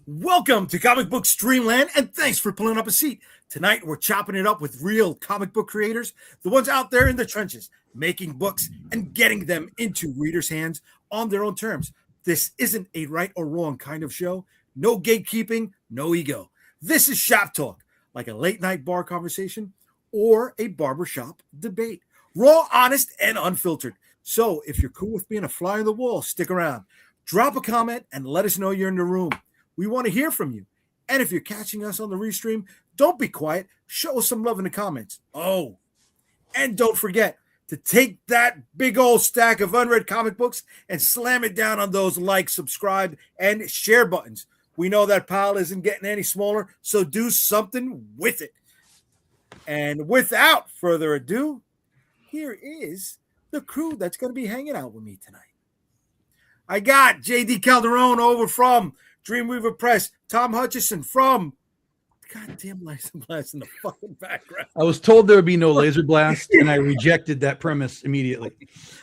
Welcome to Comic Book Streamland, and thanks for pulling up a seat. Tonight, we're chopping it up with real comic book creators, the ones out there in the trenches, making books and getting them into readers' hands on their own terms. This isn't a right or wrong kind of show. No gatekeeping, no ego. This is shop talk, like a late-night bar conversation or a barbershop debate. Raw, honest, and unfiltered. So if you're cool with being a fly on the wall, stick around. Drop a comment and let us know you're in the room. We want to hear from you. And if you're catching us on the restream, don't be quiet. Show us some love in the comments. Oh, and don't forget to take that big old stack of unread comic books and slam it down on those like, subscribe, and share buttons. We know that pile isn't getting any smaller, so do something with it. And without further ado, here is the crew that's going to be hanging out with me tonight. I got JayDee Calderon over from Dreamweaver Press, Tom Hutchison from goddamn Laser Blast in the fucking background. I was told there would be no laser blast, and I rejected that premise immediately.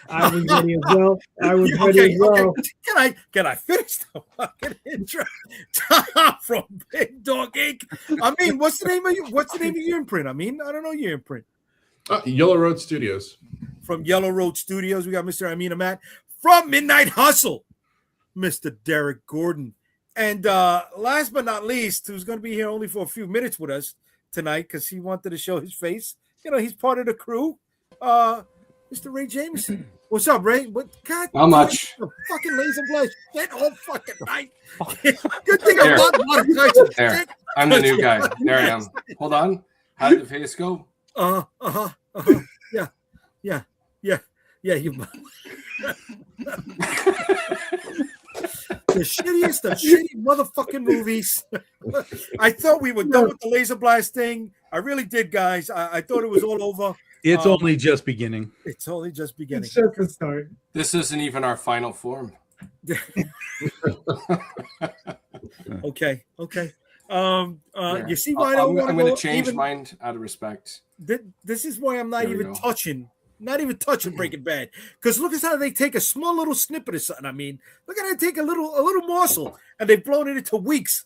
I was ready as well. Okay. Can I finish the fucking intro? Tom from Big Dog Inc. I mean, what's the name of your imprint? I mean, I don't know your imprint. Yellow Road Studios. From Yellow Road Studios, we got Mr. Amin Amat. From Midnight Hustle, Mr. Derek Gordon. And last but not least, who's going to be here only for a few minutes with us tonight because he wanted to show his face. You know, he's part of the crew. Mr. Ray Jameson. What's up, Ray? What? God, how much? Fucking laser blast. That whole fucking night. Good thing I'm not there. I'm the new guy. There I am. Hold on. How did the face go? Yeah. You. The shittiest of shitty motherfucking movies. I thought we were done with the laser blast thing. I really did, guys. I thought it was all over. It's only just beginning. It's only just beginning. It's just the start. This isn't even our final form. Okay. You see why I'm going to change mine out of respect. This is why I'm not even touching Breaking Bad, because look at how they take a small little snippet of something. I mean, look at how they take a little morsel and they've blown it into weeks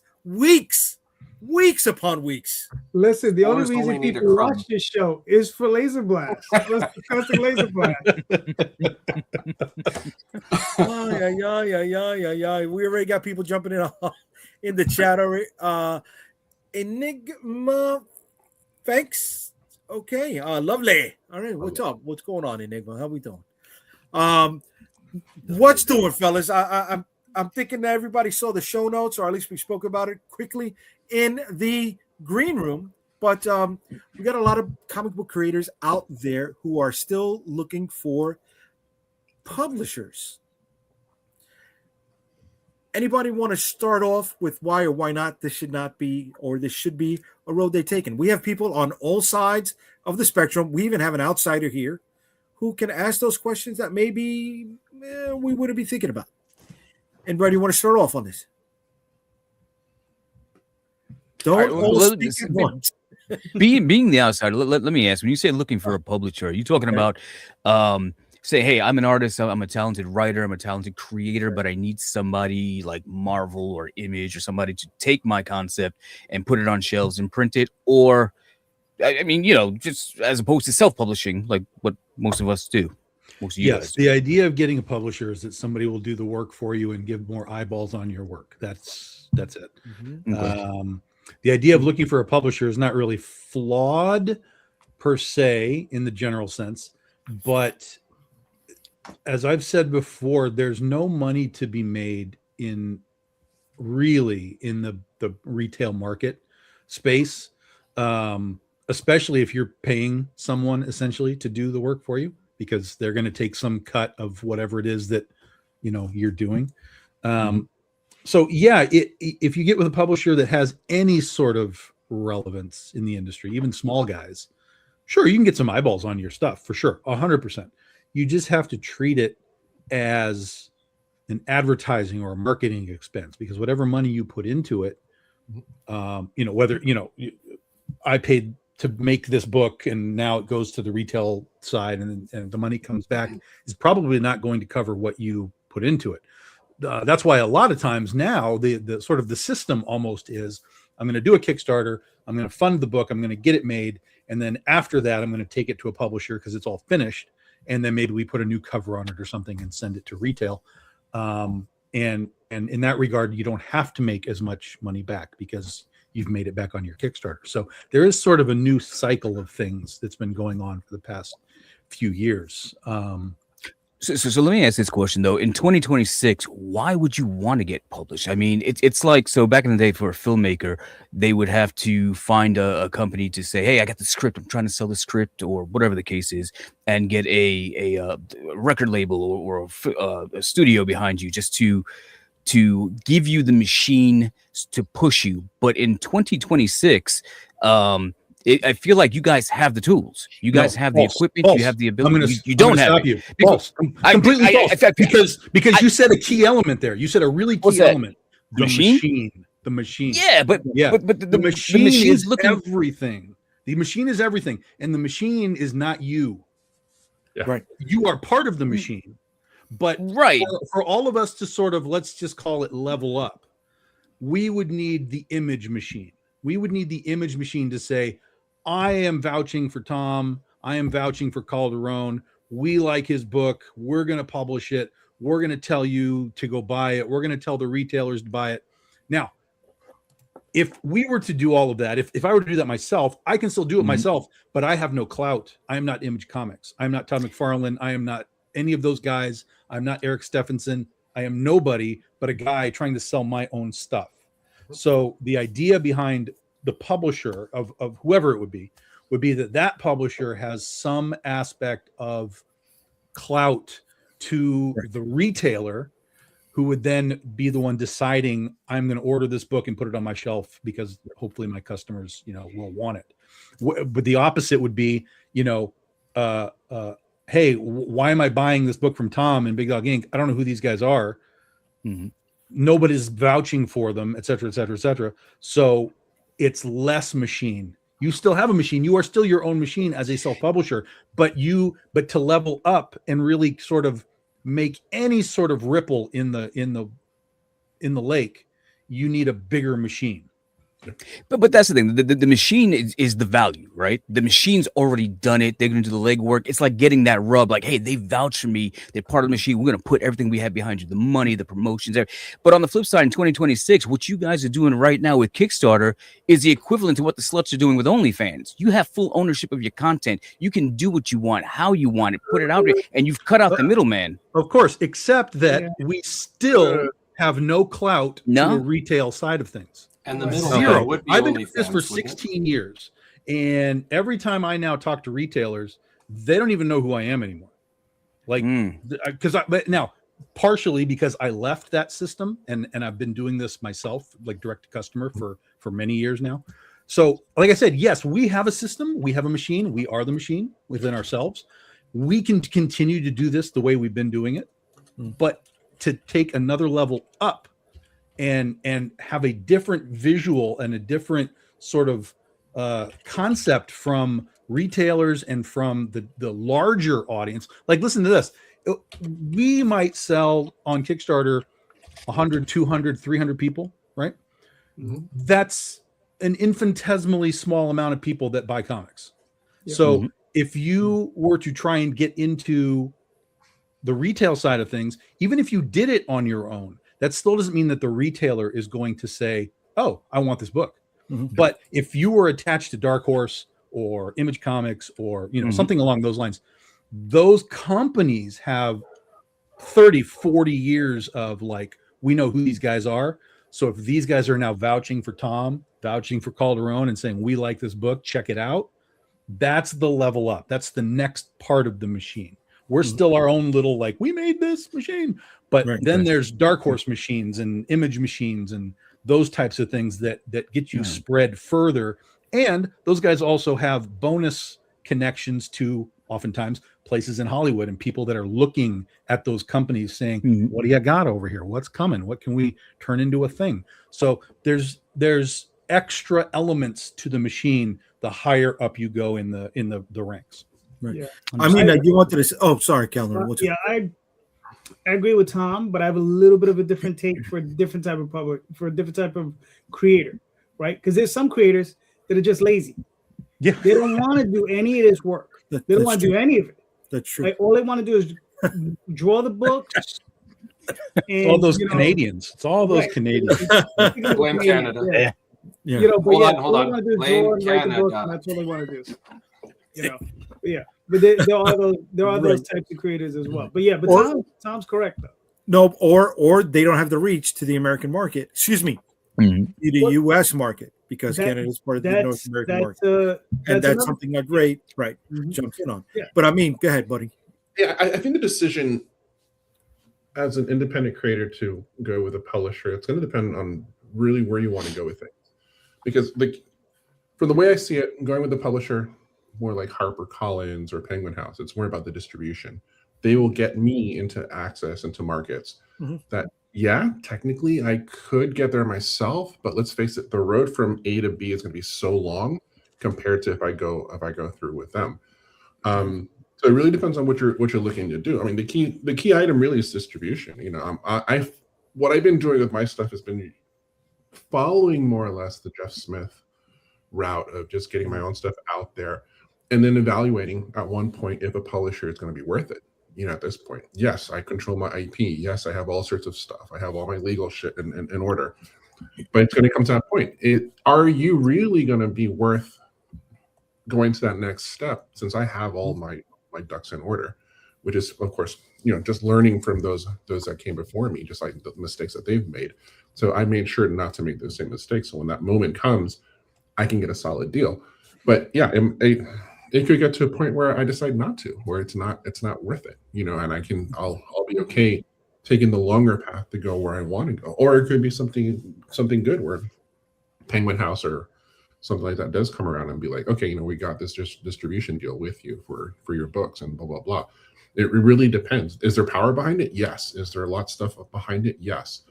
upon weeks. Listen, the only reason people watch this show is for Laser Blast. Because of Laser Blast. Yeah. We already got people jumping in the chat already. Enigma, thanks. Okay, lovely. All right, what's up? What's going on, Enigma? How we doing? What's doing, fellas? I'm thinking that everybody saw the show notes, or at least we spoke about it quickly in the green room. But we got a lot of comic book creators out there who are still looking for publishers. Anybody want to start off with why or why not this should not be, or this should be a road they've taken? We have people on all sides of the spectrum. We even have an outsider here who can ask those questions that maybe we wouldn't be thinking about. Anybody want to start off on this? Don't all speak at once. Being the outsider, let me ask, when you say looking for a publisher, are you talking about say, hey, I'm an artist, I'm a talented writer, I'm a talented creator, but I need somebody like Marvel or Image or somebody to take my concept and put it on shelves and print it? Or, I mean, you know, just as opposed to self-publishing, like what most of us do. Most of you guys do. The idea of getting a publisher is that somebody will do the work for you and give more eyeballs on your work. That's it. Mm-hmm. Okay. The idea of looking for a publisher is not really flawed per se in the general sense, but as I've said before, there's no money to be made in the retail market space, especially if you're paying someone essentially to do the work for you, because they're going to take some cut of whatever it is that you're doing. So yeah, if you get with a publisher that has any sort of relevance in the industry, even small guys, sure, you can get some eyeballs on your stuff for sure, 100%. You just have to treat it as an advertising or a marketing expense, because whatever money you put into it, whether, I paid to make this book and now it goes to the retail side and the money comes back, is probably not going to cover what you put into it. that's why a lot of times now the sort of the system almost is, I'm going to do a Kickstarter, I'm going to fund the book, I'm going to get it made, and then after that I'm going to take it to a publisher because it's all finished, and then maybe we put a new cover on it or something and send it to retail. And in that regard, you don't have to make as much money back because you've made it back on your Kickstarter. So there is sort of a new cycle of things that's been going on for the past few years. So let me ask this question though. In 2026, why would you want to get published? I mean, it's like, so back in the day for a filmmaker, they would have to find a company to say, hey, I got the script, I'm trying to sell the script or whatever the case is, and get a record label or a studio behind you just to give you the machine to push you. But in 2026, I feel like you guys have the tools. You guys have the equipment. You have the ability. You don't have it. False. Completely false. Because you said a key element there. You said a really key element. The machine. The machine. Yeah, but the machine is everything. The machine is everything, and the machine is not you. Yeah. Right. You are part of the machine. But for all of us to sort of, let's just call it level up, we would need the image machine. We would need the image machine to say, I am vouching for Tom. I am vouching for Calderon. We like his book. We're going to publish it. We're going to tell you to go buy it. We're going to tell the retailers to buy it. Now, if we were to do all of that, if I were to do that myself, I can still do it myself, but I have no clout. I am not Image Comics. I'm not Todd McFarlane. I am not any of those guys. I'm not Eric Stephenson. I am nobody but a guy trying to sell my own stuff. So the idea behind the publisher of whoever it would be that publisher has some aspect of clout to the retailer, who would then be the one deciding, I'm going to order this book and put it on my shelf because hopefully my customers, will want it. But the opposite would be, hey, why am I buying this book from Tom and Big Dog Inc.? I don't know who these guys are. Mm-hmm. Nobody's vouching for them, et cetera, et cetera, et cetera. So it's less machine. You still have a machine. You are still your own machine as a self-publisher, but to level up and really sort of make any sort of ripple in the lake, you need a bigger machine. But that's the thing. The machine is the value, right? The machine's already done it. They're going to do the legwork. It's like getting that rub. Like, hey, they vouch for me. They're part of the machine. We're going to put everything we have behind you, the money, the promotions. But on the flip side, in 2026, what you guys are doing right now with Kickstarter is the equivalent to what the sluts are doing with OnlyFans. You have full ownership of your content. You can do what you want, how you want it, put it out there, and you've cut out the middleman. Of course, except that we still have no clout to the retail side of things. And the middle zero. Would be I've been doing this for 16 years, and every time I now talk to retailers, they don't even know who I am anymore. Like, but now partially because I left that system, and I've been doing this myself, like direct to customer for many years now. So, like I said, yes, we have a system, we have a machine, we are the machine within ourselves. We can continue to do this the way we've been doing it, but to take another level up and have a different visual and a different sort of concept from retailers and from the larger audience. Like, listen to this. We might sell on Kickstarter 100, 200, 300 people, right? Mm-hmm. That's an infinitesimally small amount of people that buy comics. Yeah. So if you were to try and get into the retail side of things, even if you did it on your own, that still doesn't mean that the retailer is going to say, oh, I want this book. Mm-hmm. But if you were attached to Dark Horse or Image Comics or something along those lines, those companies have 30, 40 years of like, we know who these guys are. So if these guys are now vouching for Tom, vouching for Calderon and saying, we like this book, check it out. That's the level up. That's the next part of the machine. We're still our own little, like, we made this machine. But then there's Dark Horse machines and Image machines and those types of things that get you spread further. And those guys also have bonus connections to oftentimes places in Hollywood and people that are looking at those companies saying, what do you got over here? What's coming? What can we turn into a thing? So there's extra elements to the machine the higher up you go in the ranks. Right. Yeah. I mean, you wanted to say, oh, sorry, Calvin. I agree with Tom, but I have a little bit of a different take for a different type of creator, right? Because there's some creators that are just lazy. Yeah. They don't want to do any of this work. They don't want to do any of it. That's true. Like, all they want to do is draw the books. And, All those Canadians. It's all those Canadians. Blame Canada. Yeah. Yeah. You know, but Hold on. all they want to do is Blame draw and write the Canada. books, and that's all they want to do. You know, but yeah. But there are those types of creators as well. But yeah, Tom's correct though. No, or they don't have the reach to the American market. Excuse me, the U.S. market, because Canada is part of the North American market, and that's something that great jumps in on. Yeah. But I mean, go ahead, buddy. Yeah, I think the decision as an independent creator to go with a publisher, it's going to depend on really where you want to go with things. Because from the way I see it, going with the publisher, more like HarperCollins or Penguin House, it's more about the distribution. They will get me into access into markets that, technically I could get there myself, but let's face it, the road from A to B is going to be so long compared to if I go through with them. So it really depends on what you're looking to do. I mean, the key item really is distribution. You know, what I've been doing with my stuff has been following more or less the Jeff Smith route of just getting my own stuff out there, and then evaluating at one point if a publisher is going to be worth it. You know, at this point, yes, I control my IP. Yes, I have all sorts of stuff. I have all my legal shit in order. But it's going to come to that point. Are you really going to be worth going to that next step? Since I have all my ducks in order, which is, of course, you know, just learning from those that came before me, just like the mistakes that they've made. So I made sure not to make those same mistakes. So when that moment comes, I can get a solid deal. But yeah, it could get to a point where I decide not to, where it's not worth it, you know, and I'll be okay taking the longer path to go where I want to go. Or it could be something good where Penguin House or something like that does come around and be like, okay, you know, we got this distribution deal with you for your books and blah, blah, blah. It really depends. Is there power behind it? Yes. Is there a lot of stuff behind it? Yes.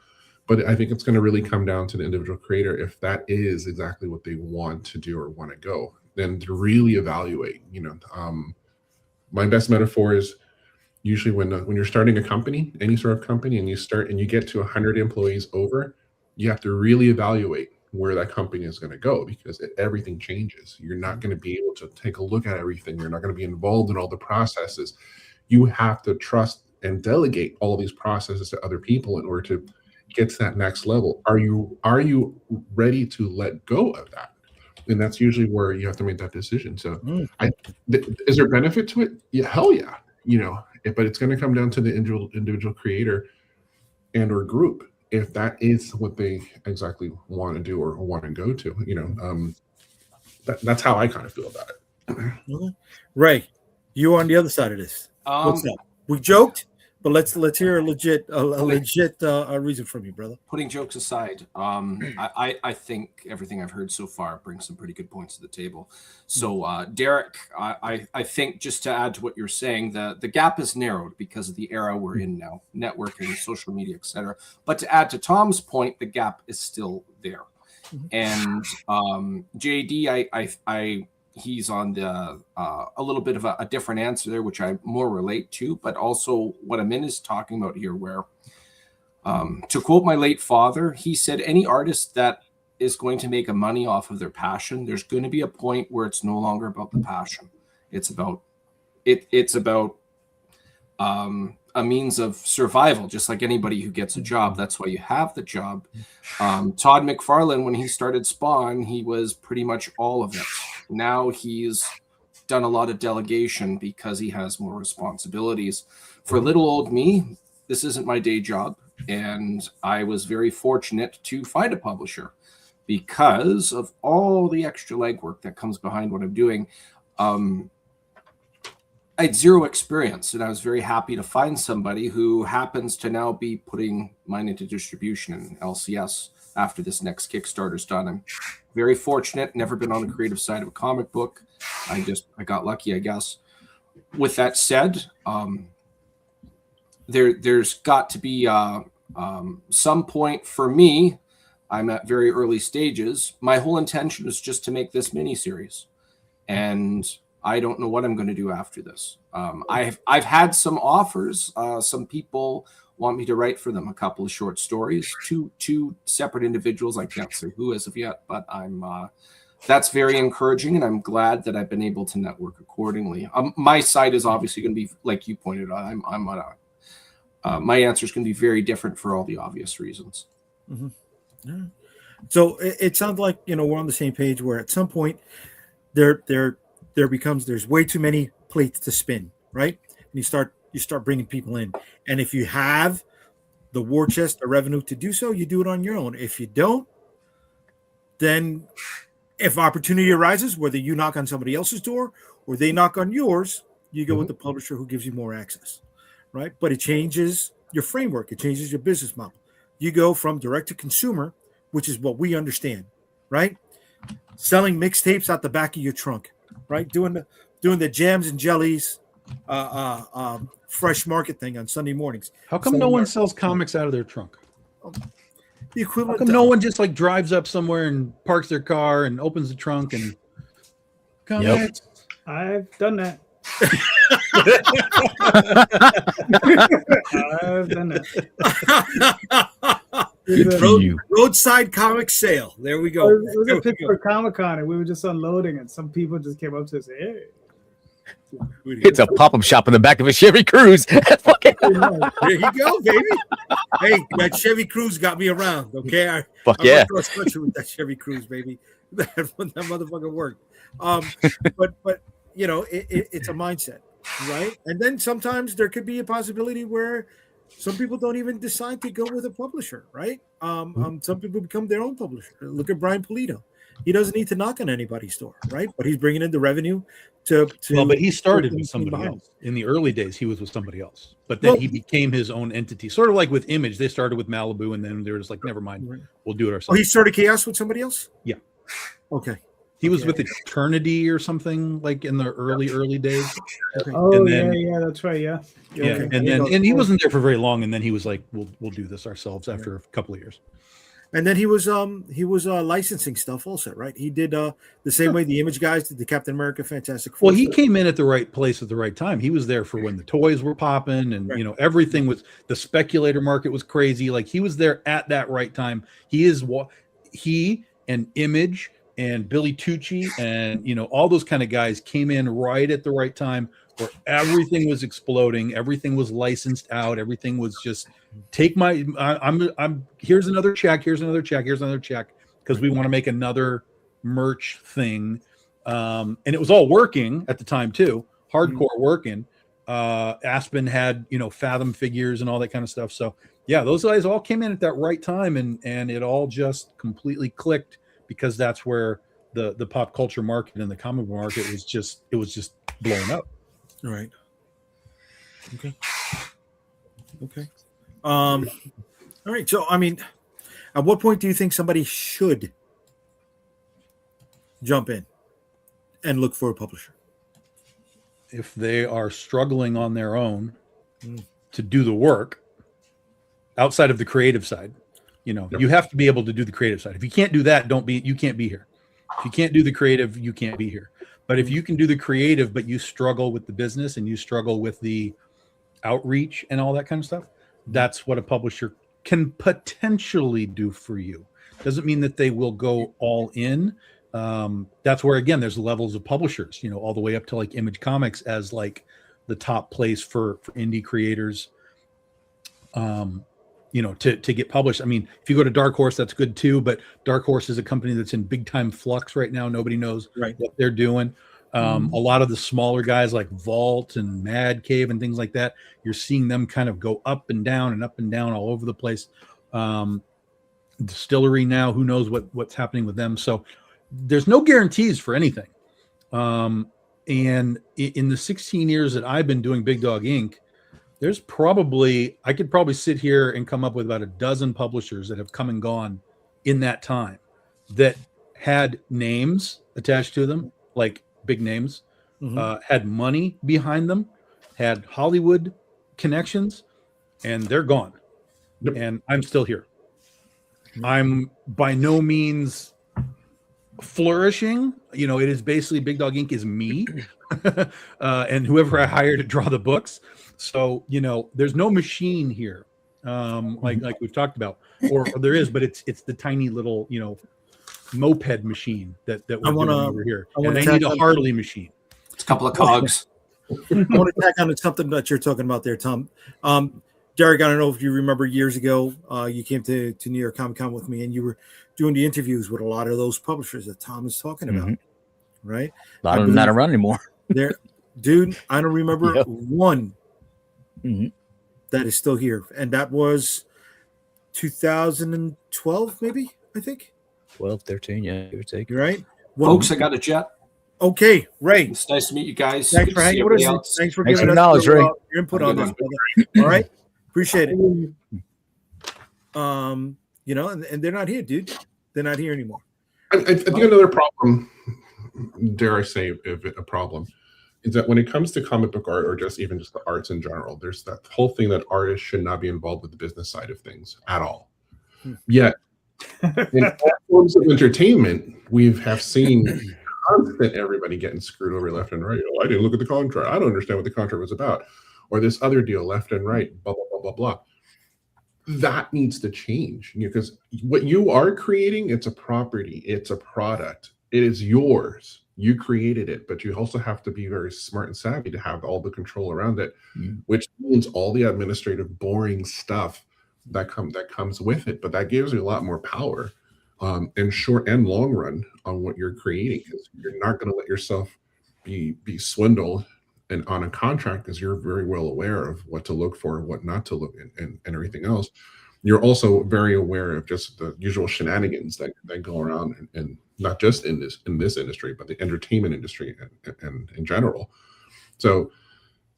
But I think it's going to really come down to the individual creator. If that is exactly what they want to do or want to go, then to really evaluate, you know, my best metaphor is usually when you're starting a company, any sort of company, and you get to 100 employees over, you have to really evaluate where that company is going to go, because everything changes. You're not going to be able to take a look at everything. You're not going to be involved in all the processes. You have to trust and delegate all these processes to other people in order to get to that next level. Are you ready to let go of that? And that's usually where you have to make that decision. So is there benefit to it? Yeah, hell yeah. You know, but it's going to come down to the individual creator and or group, if that is what they exactly want to do or want to go to. You know, that's how I kind of feel about it. Ray, you on the other side of this. What's up? We joked, but let's hear a legit reason from you, brother. Putting jokes aside, I think everything I've heard so far brings some pretty good points to the table. So Derek, I think, just to add to what you're saying, the gap is narrowed because of the era we're in now, networking, social media, etc. But to add to Tom's point, the gap is still there. And JayDee, he's on the a little bit of a different answer there, which I more relate to, but also what Amin is talking about here, where to quote my late father, he said, any artist that is going to make a money off of their passion, there's going to be a point where it's no longer about the passion. It's about a means of survival, just like anybody who gets a job. That's why you have the job. Todd McFarlane, when he started Spawn, he was pretty much all of it. Now he's done a lot of delegation because he has more responsibilities. For little old me, this isn't my day job, and I was very fortunate to find a publisher because of all the extra legwork that comes behind what I'm doing. I had zero experience, and I was very happy to find somebody who happens to now be putting mine into distribution in LCS after this next Kickstarter's done. I'm very fortunate, never been on the creative side of a comic book. I got lucky, I guess. With that said, there's got to be some point for me. I'm at very early stages. My whole intention is just to make this miniseries. And I don't know what I'm going to do after this. I've had some offers. Some people want me to write for them a couple of short stories. Two separate individuals. I can't say who as of yet, but that's very encouraging, and I'm glad that I've been able to network accordingly. My side is obviously going to be, like you pointed out, I'm on my answer is going to be very different for all the obvious reasons. Mm-hmm. Yeah. So it sounds like, we're on the same page, where at some point there's way too many plates to spin, right? And you start bringing people in, and if you have the war chest, the revenue to do so, you do it on your own. If you don't, then if opportunity arises, whether you knock on somebody else's door or they knock on yours, you go with the publisher who gives you more access, right? But it changes your framework. It changes your business model. You go from direct to consumer, which is what we understand, right? Selling mixtapes out the back of your trunk, right? Doing the jams and jellies, fresh market thing on Sunday mornings. How come no one sells comics out of their trunk? The equivalent. How come no one just like drives up somewhere and parks their car and opens the trunk and comics? Yep. I've done that. I've done that. Roadside comic sale. There we go. It was a Pittsburgh Comic Con, and we were just unloading, and some people just came up to us and said, "Hey." It's a pop-up shop in the back of a Chevy Cruze. There you go, baby. Hey, that Chevy Cruze got me around. Okay, I yeah, with that Chevy Cruze, baby. That motherfucker worked. But it's a mindset, right? And then sometimes there could be a possibility where some people don't even decide to go with a publisher, right? Some people become their own publisher. Look at Brian Pulido. He doesn't need to knock on anybody's door, right? But he's bringing in the revenue to but he started with somebody else. In the early days, he was with somebody else. But then he became his own entity. Sort of like with Image. They started with Malibu, and then they were just like, never mind. We'll do it ourselves. Oh, he started Chaos with somebody else? Yeah. Okay. He was with Eternity or something like in the early days. Okay. Oh, and then, yeah, that's right. Yeah. Yeah. Okay. And he wasn't there for very long. And then he was like, we'll do this ourselves after a couple of years. And then he was licensing stuff also, right? He did the same way the Image guys did the Captain America Fantastic Four. Well, he came in at the right place at the right time. He was there for when the toys were popping, and everything was, the speculator market was crazy. Like, he was there at that right time. He and Image and Billy Tucci and all those kind of guys came in right at the right time, where everything was exploding, everything was licensed out, everything was just I'm here's another check, here's another check, because we want to make another merch thing. And it was all working at the time too, hardcore working. Aspen had Fathom figures and all that kind of stuff. So yeah, those guys all came in at that right time, and it all just completely clicked, because that's where the pop culture market and the comic book market was just blowing up. All right. Okay. All right. So, I mean, at what point do you think somebody should jump in and look for a publisher? If they are struggling on their own to do the work outside of the creative side, you have to be able to do the creative side. If you can't do that, you can't be here. If you can't do the creative, you can't be here. But if you can do the creative, but you struggle with the business and you struggle with the outreach and all that kind of stuff, that's what a publisher can potentially do for you. Doesn't mean that they will go all in. That's where, again, there's levels of publishers, all the way up to like Image Comics as like the top place for indie creators, to get published. I mean, if you go to Dark Horse, that's good too, but Dark Horse is a company that's in big time flux right now. Nobody knows what they're doing. A lot of the smaller guys like Vault and Mad Cave and things like that, you're seeing them kind of go up and down all over the place. Distillery now, who knows what's happening with them. So there's no guarantees for anything. And in the 16 years that I've been doing Big Dog Inc., I could probably sit here and come up with about a dozen publishers that have come and gone in that time that had names attached to them, like big names, had money behind them, had Hollywood connections, and they're gone. And I'm still here. I'm by no means flourishing. You know, it is basically Big Dog Ink is me and whoever I hire to draw the books. So, you know, there's no machine here, like we've talked about, or there is, but it's the tiny little, you know, moped machine that we're doing over here. And I need a Harley machine. It's a couple of cogs. I want to tack on to something that you're talking about there, Tom. Derek, I don't know if you remember years ago, you came to New York Comic Con with me, and you were doing the interviews with a lot of those publishers that Tom is talking about, right? A lot of them not around anymore. There, dude, I don't remember one that is still here, and that was 2012, maybe, I think. 12, 13, yeah, give or take. Right? Folks, I got a jet. Okay, Ray. It's nice to meet you guys. Thanks for hanging with us. Thanks for giving us knowledge, Ray. Your input on this, brother. All right? Appreciate it. You know, and they're not here, dude. They're not here anymore. I think another problem, dare I say, if a problem, is that when it comes to comic book art or just even just the arts in general, there's that whole thing that artists should not be involved with the business side of things at all. Yet, in all forms of entertainment, we have seen constant everybody getting screwed over left and right. Oh, I didn't look at the contract. I don't understand what the contract was about. Or this other deal, left and right, blah, blah, blah, blah, blah. That needs to change, because what you are creating, it's a property, it's a product, it is yours. You created it, but you also have to be very smart and savvy to have all the control around it, which means all the administrative, boring stuff that comes with it. But that gives you a lot more power, in short and long run, on what you're creating, because you're not going to let yourself be swindled and on a contract, because you're very well aware of what to look for, what not to look, and everything else. You're also very aware of just the usual shenanigans that go around, and not just in this industry, but the entertainment industry and in general. So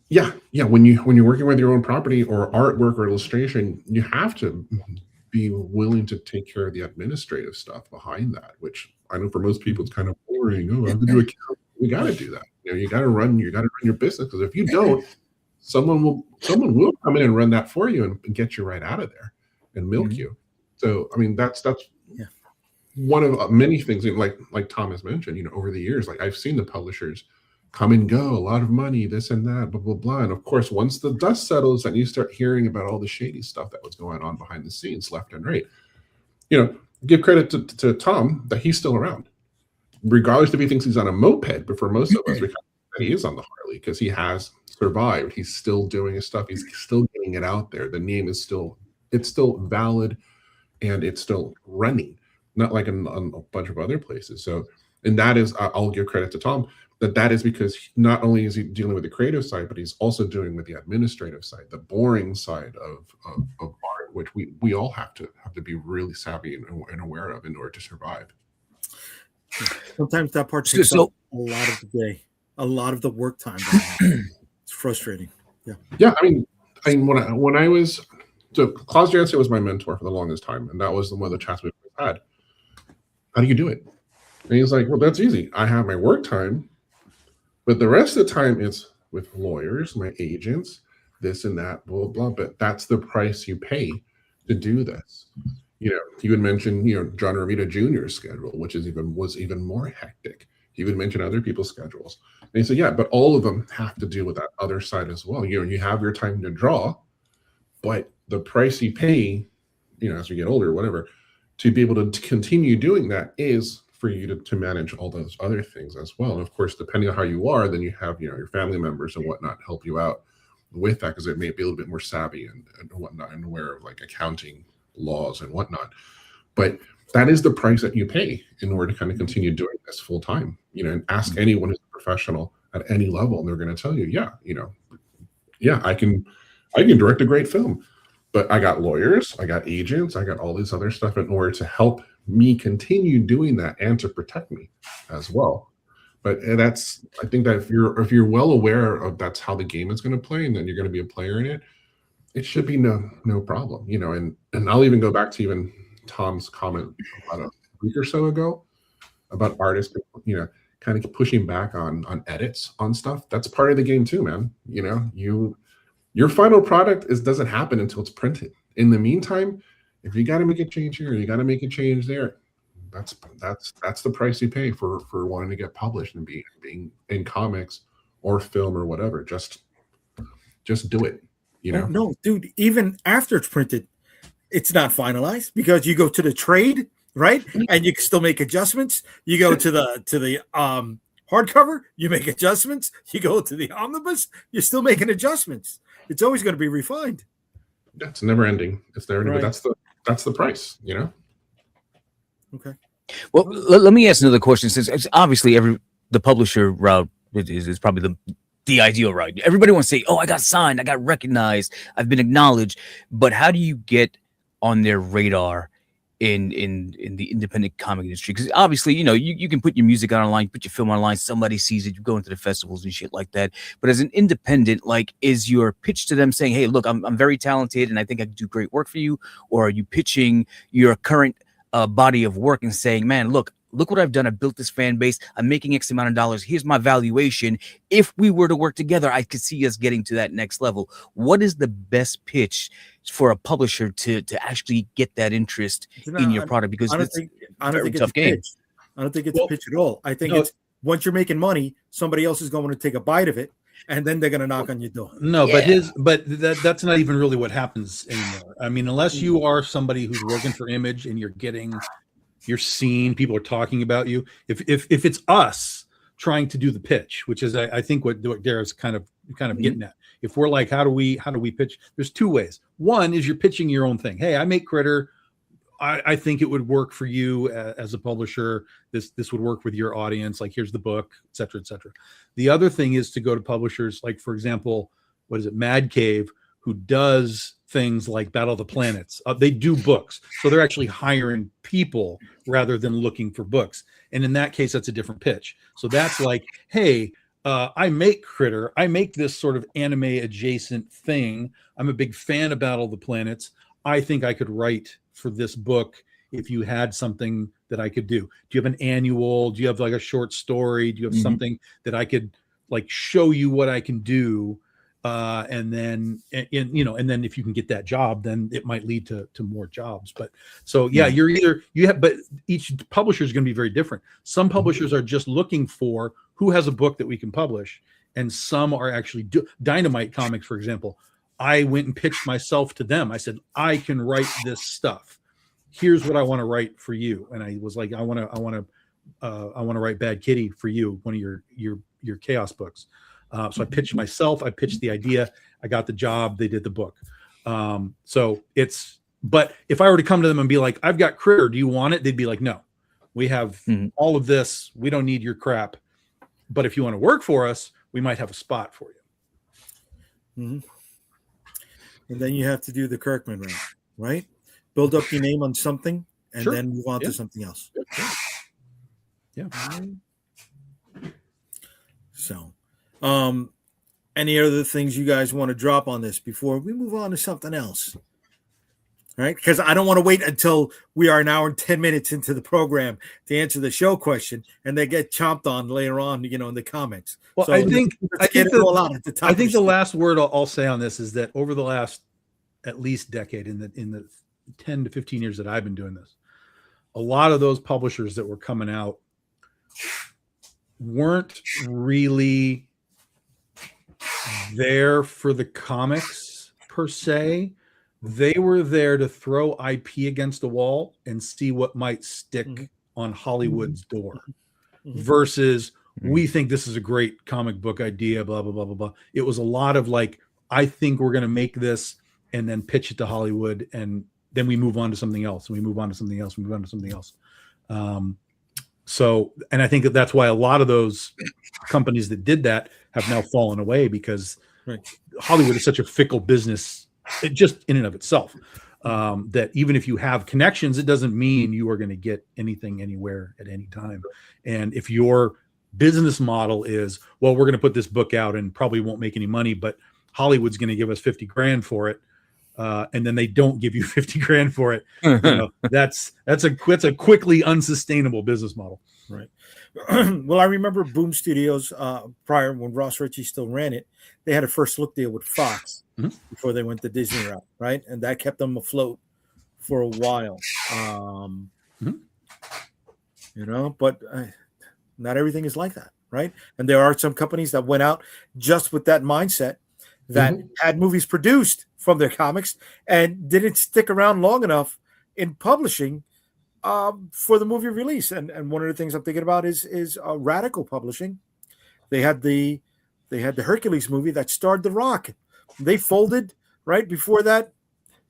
yeah, when you're working with your own property or artwork or illustration, you have to be willing to take care of the administrative stuff behind that, which I know for most people it's kind of boring. Oh, I have to do accounting. You got to do that. You got to run your business, because if you don't, someone will come in and run that for you and get you right out of there and milk you. So I mean, that's one of many things, like Tom has mentioned. You know, over the years, like I've seen the publishers come and go, a lot of money, this and that, blah blah blah. And of course, once the dust settles and you start hearing about all the shady stuff that was going on behind the scenes, left and right, you know, give credit to Tom that he's still around. Regardless if he thinks he's on a moped, but for most of us, he is on the Harley, because he has survived. He's still doing his stuff. He's still getting it out there. The name is still valid, and it's still running, not like in a bunch of other places. So, and that is, I'll give credit to Tom, that is because not only is he dealing with the creative side, but he's also doing with the administrative side, the boring side of art, which we all have to be really savvy and aware of in order to survive. Sometimes that part takes up a lot of the day, a lot of the work time. It's frustrating. Yeah. I mean, when I was, so Klaus Janson was my mentor for the longest time, and that was one of the chats we had. How do you do it? And he's like, well, that's easy. I have my work time, but the rest of the time it's with lawyers, my agents, this and that, blah, blah, blah. But that's the price you pay to do this. You know, he would mention, you know, John Romita Jr.'s schedule, which was even more hectic. He would mention other people's schedules. And he said, yeah, but all of them have to do with that other side as well. You know, you have your time to draw, but the price you pay, you know, as you get older or whatever, to be able to continue doing that is for you to manage all those other things as well. And of course, depending on how you are, then you have, you know, your family members and whatnot help you out with that, because it may be a little bit more savvy and whatnot, and aware of like accounting laws and whatnot. But that is the price that you pay in order to kind of continue doing this full time, you know, and ask anyone who's a professional at any level, and they're going to tell you, yeah, you know, yeah, I can direct a great film, but I got lawyers, I got agents, I got all this other stuff in order to help me continue doing that and to protect me as well. But that's, I think that if you're well aware of that's how the game is going to play, and then you're going to be a player in it, it should be no problem, you know. And I'll even go back to even Tom's comment about a week or so ago about artists, you know, kind of pushing back on edits on stuff. That's part of the game too, man. You know, your final product doesn't happen until it's printed. In the meantime, if you got to make a change here, you got to make a change there, that's the price you pay for wanting to get published and being in comics or film or whatever. Just do it. No, dude. Even after it's printed, it's not finalized because you go to the trade, right? And you can still make adjustments. You go to the hardcover, you make adjustments. You go to the omnibus, you're still making adjustments. It's always going to be refined. It's never ending. It's never ending. Right. But that's the price. Okay. Well, let me ask another question. Since it's obviously the publisher route is probably the ideal route. Everybody wants to say, "Oh, I got signed, I got recognized, I've been acknowledged." But how do you get on their radar in the independent comic industry? Because obviously, you can put your music out online, put your film online, somebody sees it, you go into the festivals and shit like that. But as an independent, like, is your pitch to them saying, "Hey, look, I'm very talented and I think I can do great work for you," or are you pitching your current body of work and saying, "Man, look what I've done. I built this fan base. I'm making X amount of dollars. Here's my valuation. If we were to work together, I could see us getting to that next level." What is the best pitch for a publisher to actually get that interest in your product? Because I don't think it's tough a game. pitch. I don't think it's a pitch at all. I think it's once you're making money, somebody else is going to take a bite of it, and then they're going to knock on your door. No, but that's not even really what happens anymore. I mean, unless you are somebody who's working for Image and you're seen, people are talking about you. If it's us trying to do the pitch, which is I think what Dara's kind of getting at. If we're like, how do we pitch? There's two ways. One is you're pitching your own thing. Hey, I make Critter. I think it would work for you as a publisher. This would work with your audience. Like, here's the book, et cetera, et cetera. The other thing is to go to publishers like, for example, what is it, Mad Cave, who does things like Battle of the Planets. They do books, so they're actually hiring people rather than looking for books. And in that case, that's a different pitch. So that's like, hey, I make Critter. I make this sort of anime adjacent thing. I'm a big fan of Battle of the Planets. I think I could write for this book if you had something that I could do. Do you have an annual? Do you have like a short story? Do you have something that I could like show you what I can do? And then if you can get that job, then it might lead to more jobs. But so but each publisher is going to be very different. Some publishers are just looking for who has a book that we can publish, and some are actually Dynamite Comics, for example. I went and pitched myself to them. I said, I can write this stuff. Here's what I want to write for you. And I was like, I want to write Bad Kitty for you, one of your Chaos books. So I pitched myself. I pitched the idea. I got the job. They did the book. But if I were to come to them and be like, I've got Critter, do you want it? They'd be like, no, we have all of this. We don't need your crap. But if you want to work for us, we might have a spot for you. Mm-hmm. And then you have to do the Kirkman route, right? Build up your name on something and then move on to something else. Yeah. So, any other things you guys want to drop on this before we move on to something else? Right? Because I don't want to wait until we are an hour and 10 minutes into the program to answer the show question and they get chomped on later on, in the comments. Well, so I think the last word I'll say on this is that over the last at least decade, in the 10 to 15 years that I've been doing this, a lot of those publishers that were coming out weren't really there for the comics per se. They were there to throw IP against the wall and see what might stick on Hollywood's door versus we think this is a great comic book idea, blah, blah, blah, blah, blah. It was a lot of like, I think we're going to make this and then pitch it to Hollywood. And then we move on to something else. And we move on to something else. We move on to something else. And I think that's why a lot of those companies that did that have now fallen away because Hollywood is such a fickle business. Just in and of itself, that even if you have connections, it doesn't mean you are going to get anything anywhere at any time. And if your business model is, well, we're going to put this book out and probably won't make any money, but Hollywood's going to give us 50 grand for it, and then they don't give you 50 grand for it, that's a quickly unsustainable business model. Right. Well, I remember Boom Studios prior when Ross Ritchie still ran it. They had a first look deal with Fox before they went the Disney route, right? And that kept them afloat for a while. But not everything is like that, right? And there are some companies that went out just with that mindset that had movies produced from their comics and didn't stick around long enough in publishing for the movie release. And one of the things I'm thinking about is Radical Publishing. They had the Hercules movie that starred The Rock. They folded right before that.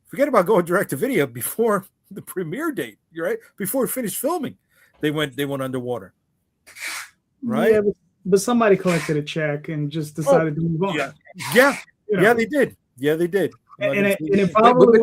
Forget about going direct to video before the premiere date, right? Before it finished filming, they went underwater. Right? Yeah, but somebody collected a check and just decided to move on. Yeah, they did. Yeah, they did. And it probably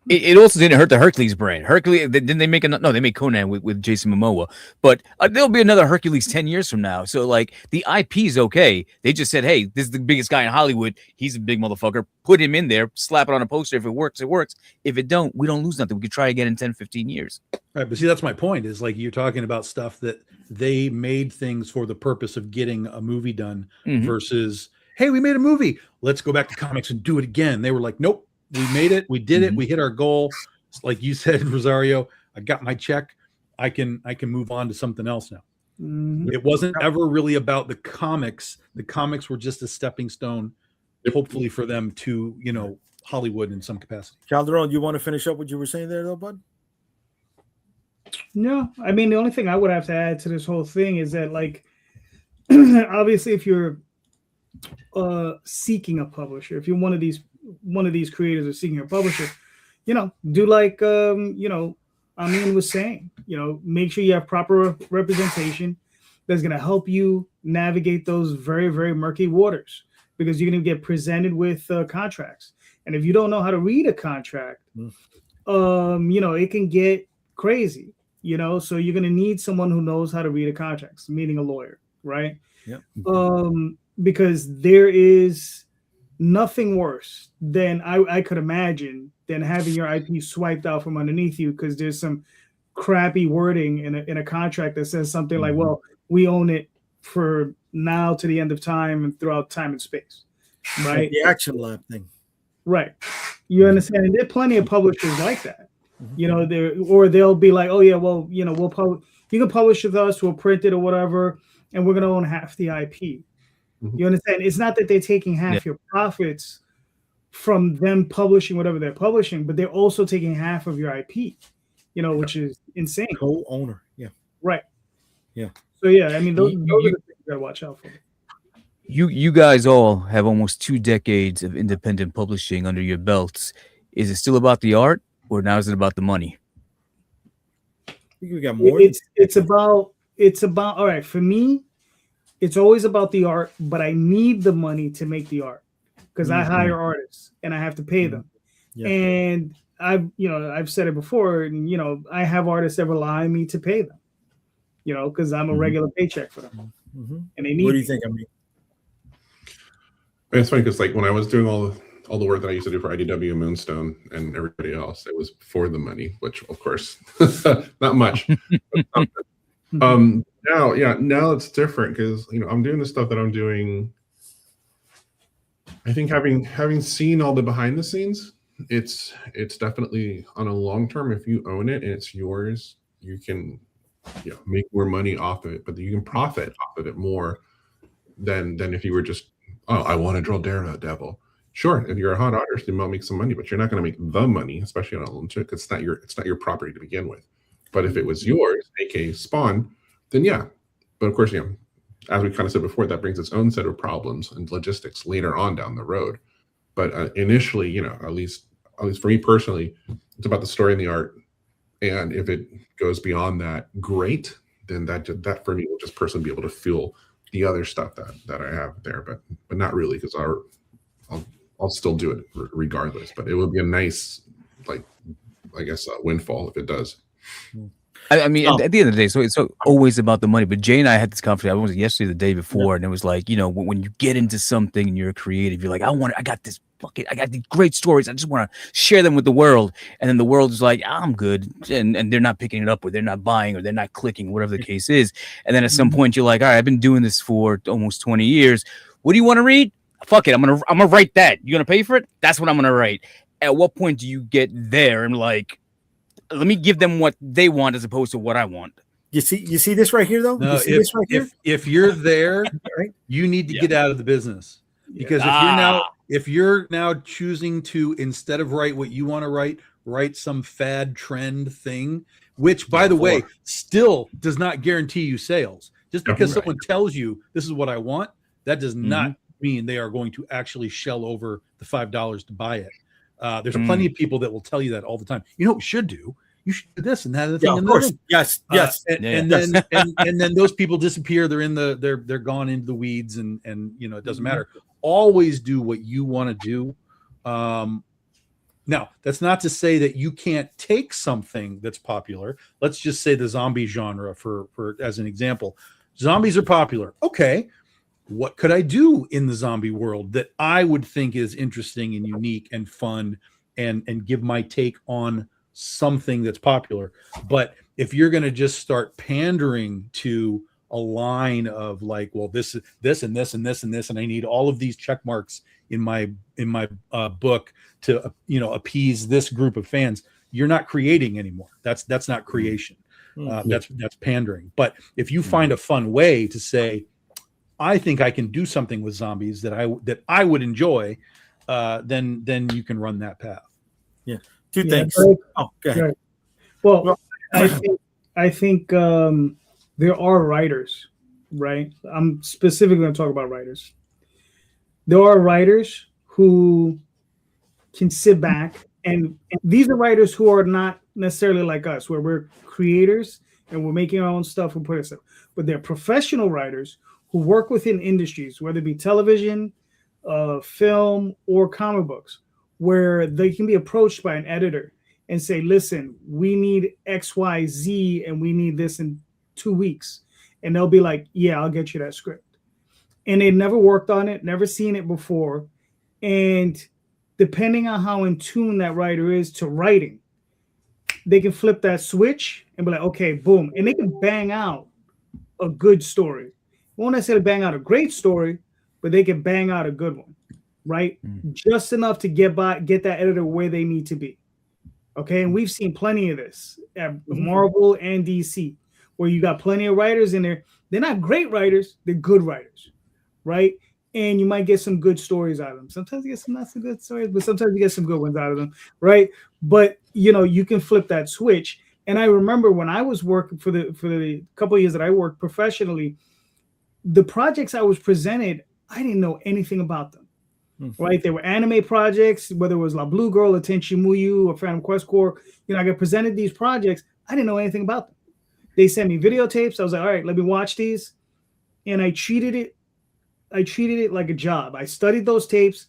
it also didn't hurt the Hercules brand. Hercules, didn't they make no? They made Conan with Jason Momoa, but there'll be another Hercules 10 years from now. So like the IP is okay. They just said, hey, this is the biggest guy in Hollywood. He's a big motherfucker. Put him in there. Slap it on a poster. If it works, it works. If it don't, we don't lose nothing. We could try again in 10, 15 years. Right, but see, that's my point. Is like you're talking about stuff that they made things for the purpose of getting a movie done versus, hey, we made a movie. Let's go back to comics and do it again. They were like, nope. We made it. We did it. We hit our goal. Like you said, Rosario, I got my check. I can move on to something else now. It wasn't ever really about the comics. The comics were just a stepping stone, hopefully for them to, Hollywood in some capacity. Calderon, you want to finish up what you were saying there, though, bud? No, I mean, the only thing I would have to add to this whole thing is that, like, obviously, if you're seeking a publisher, if you're one of these creators or seeking a publisher, do like Amin was saying, make sure you have proper representation that's going to help you navigate those very, very murky waters, because you're going to get presented with contracts. And if you don't know how to read a contract, it can get crazy, so you're going to need someone who knows how to read a contract, meaning a lawyer, right? Yep. Because there is nothing worse than I could imagine than having your IP swiped out from underneath you because there's some crappy wording in a contract that says something like, well, we own it for now to the end of time and throughout time and space, right? Like the Action Lab thing. Right. You understand? And there are plenty of publishers like that. They'll be like, oh yeah, well, we'll publish, you can publish with us, we'll print it or whatever, and we're gonna own half the IP. You understand? It's not that they're taking half your profits from them publishing whatever they're publishing, but they're also taking half of your IP, which is insane. Co-owner. Yeah. Right. Yeah. So yeah, I mean, those are the things you gotta watch out for. You guys all have almost 2 decades of independent publishing under your belts. Is it still about the art, or now is it about the money? I think we got more. It's about all right, for me, it's always about the art, but I need the money to make the art because I hire artists and I have to pay them. Yeah. And I've said it before, and I have artists that rely on me to pay them, because I'm a regular paycheck for them. And they need. What do you think? I mean, it's funny because like when I was doing all the work that I used to do for IDW, Moonstone, and everybody else, it was for the money, which of course not much. Now it's different because I'm doing the stuff that I'm doing. I think having seen all the behind the scenes, it's definitely on a long term. If you own it and it's yours, you can make more money off of it, but you can profit off of it more than if you were just, oh, I want to draw Daredevil. Sure, if you're a hot artist, you might make some money, but you're not going to make the money, especially on a legit, because it's not your property to begin with. But if it was yours, aka Spawn, then yeah. But of course, as we kind of said before, that brings its own set of problems and logistics later on down the road. But initially, at least for me personally, it's about the story and the art. And if it goes beyond that, great. Then that for me will just personally be able to fuel the other stuff that I have there. But not really, because I'll still do it regardless. But it would be a nice, windfall if it does. I mean, at the end of the day, so it's always about the money. But Jay and I had this conversation. I was yesterday, the day before, and it was like, when you get into something and you're a creative, you're like, I got these great stories. I just want to share them with the world. And then the world is like, I'm good, and they're not picking it up, or they're not buying, or they're not clicking, whatever the case is. And then at some point, you're like, all right, I've been doing this for almost 20 years. What do you want to read? Fuck it, I'm gonna write that. You gonna pay for it? That's what I'm gonna write. At what point do you get there and like, let me give them what they want as opposed to what I want. You see this right here, though. No, You see this right here? if you're there, Right? you need to get out of the business, because if you're now choosing to, instead of write what you want to write some fad trend thing, which, by the way, still does not guarantee you sales. Just because someone tells you this is what I want, that does not mean they are going to actually shell over the $5 to buy it. There's plenty of people that will tell you that all the time. You know what you should do? You should do this and that other thing. Yeah, of course. Yes. And then those people disappear. They're gone into the weeds, and it doesn't matter. Always do what you want to do. Now, that's not to say that you can't take something that's popular. Let's just say the zombie genre for as an example. Zombies are popular. Okay, what could I do in the zombie world that I would think is interesting and unique and fun, and give my take on something that's popular? But if you're going to just start pandering to a line of like, well, this and this and this and this, and I need all of these check marks in my book to appease this group of fans, you're not creating anymore. That's not creation. That's pandering. But if you find a fun way to say, I think I can do something with zombies that I would enjoy, then you can run that path. Yeah. Two things. Oh, go ahead. Right. Well, I think there are writers, right? I'm specifically going to talk about writers. There are writers who can sit back, and these are writers who are not necessarily like us, where we're creators and we're making our own stuff and putting stuff. But they're professional writers who work within industries, whether it be television, film, or comic books, where they can be approached by an editor and say, listen, we need X, Y, Z, and we need this in 2 weeks. And they'll be like, yeah, I'll get you that script. And they never worked on it, never seen it before. And depending on how in tune that writer is to writing, they can flip that switch and be like, okay, boom. And they can bang out a good story. Won't necessarily bang out a great story, but they can bang out a good one, right? Just enough to get that editor where they need to be. Okay, and we've seen plenty of this at Marvel and DC, where you got plenty of writers in there. They're not great writers, they're good writers, right? And you might get some good stories out of them. Sometimes you get some not so good stories, but sometimes you get some good ones out of them, right? But you can flip that switch. And I remember when I was working for the couple of years that I worked professionally, the projects I was presented, I didn't know anything about them. Right, they were anime projects, whether it was La Blue Girl, or Tenchi Muyo, or Phantom Quest Corps. I got presented these projects. I didn't know anything about them. They sent me videotapes. I was like, all right, let me watch these, and I treated it like a job. I studied those tapes.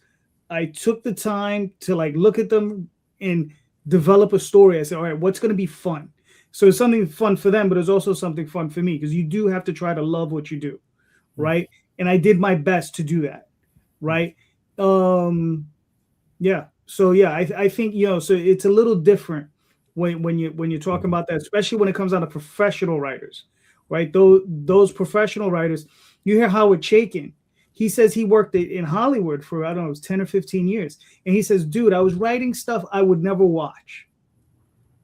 I took the time to look at them and develop a story. I said, all right, what's going to be fun? So it's something fun for them, but it's also something fun for me, because you do have to try to love what you do, right? And I did my best to do that, right? I think so it's a little different when you're talking about that, especially when it comes down to professional writers, right? Those professional writers, you hear Howard Chaykin. He says he worked in Hollywood for, I don't know, it was 10 or 15 years, and he says, dude, I was writing stuff I would never watch.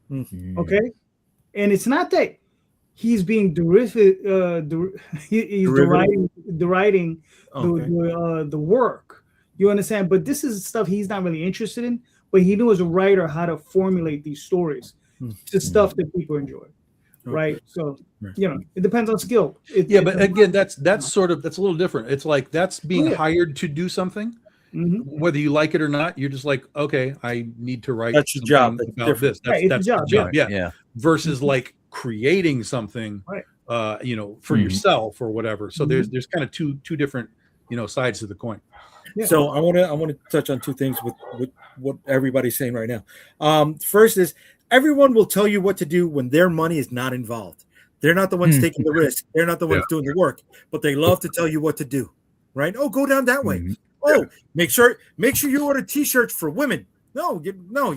Okay, and it's not that he's being deriding the work. You understand? But this is stuff he's not really interested in, but he knew as a writer how to formulate these stories to stuff that people enjoy. Right. So, it depends on skill. But again, that's a little different. It's like that's being hired to do something. Whether you like it or not, you're just like, okay, I need to write. That's your job. About this. That's the job. Yeah. Versus like creating something, for yourself or whatever. So there's kind of two different, sides to the coin. Yeah. So I want to touch on two things with what everybody's saying right now. First is everyone will tell you what to do when their money is not involved. They're not the ones taking the risk. They're not the ones doing the work, but they love to tell you what to do. Right? Oh, go down that way. Oh, make sure you order T-shirts for women. No, you're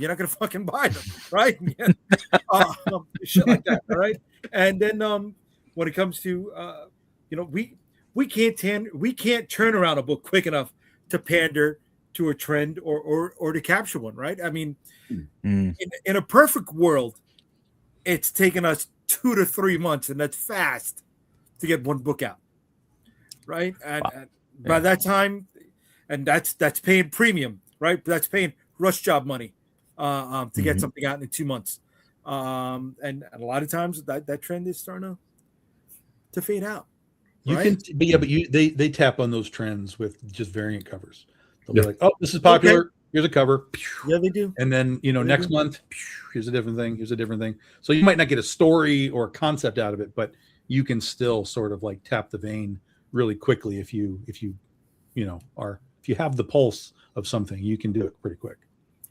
not gonna fucking buy them, right? Shit like that. All right. And then when it comes to we can't turn around a book quick enough to pander to a trend or to capture one, right? I mean, in a perfect world, it's taken us 2 to 3 months, and that's fast to get one book out, right? And by that time, and that's paying premium, right? That's paying rush job money to get something out in 2 months. And a lot of times that trend is starting to fade out. You right? can, but they tap on those trends with just variant covers. They'll be like, "Oh, this is popular. Okay. Here's a cover." Yeah, they do. And then next month, here's a different thing. Here's a different thing. So you might not get a story or a concept out of it, but you can still sort of like tap the vein really quickly if you have the pulse of something, you can do it pretty quick.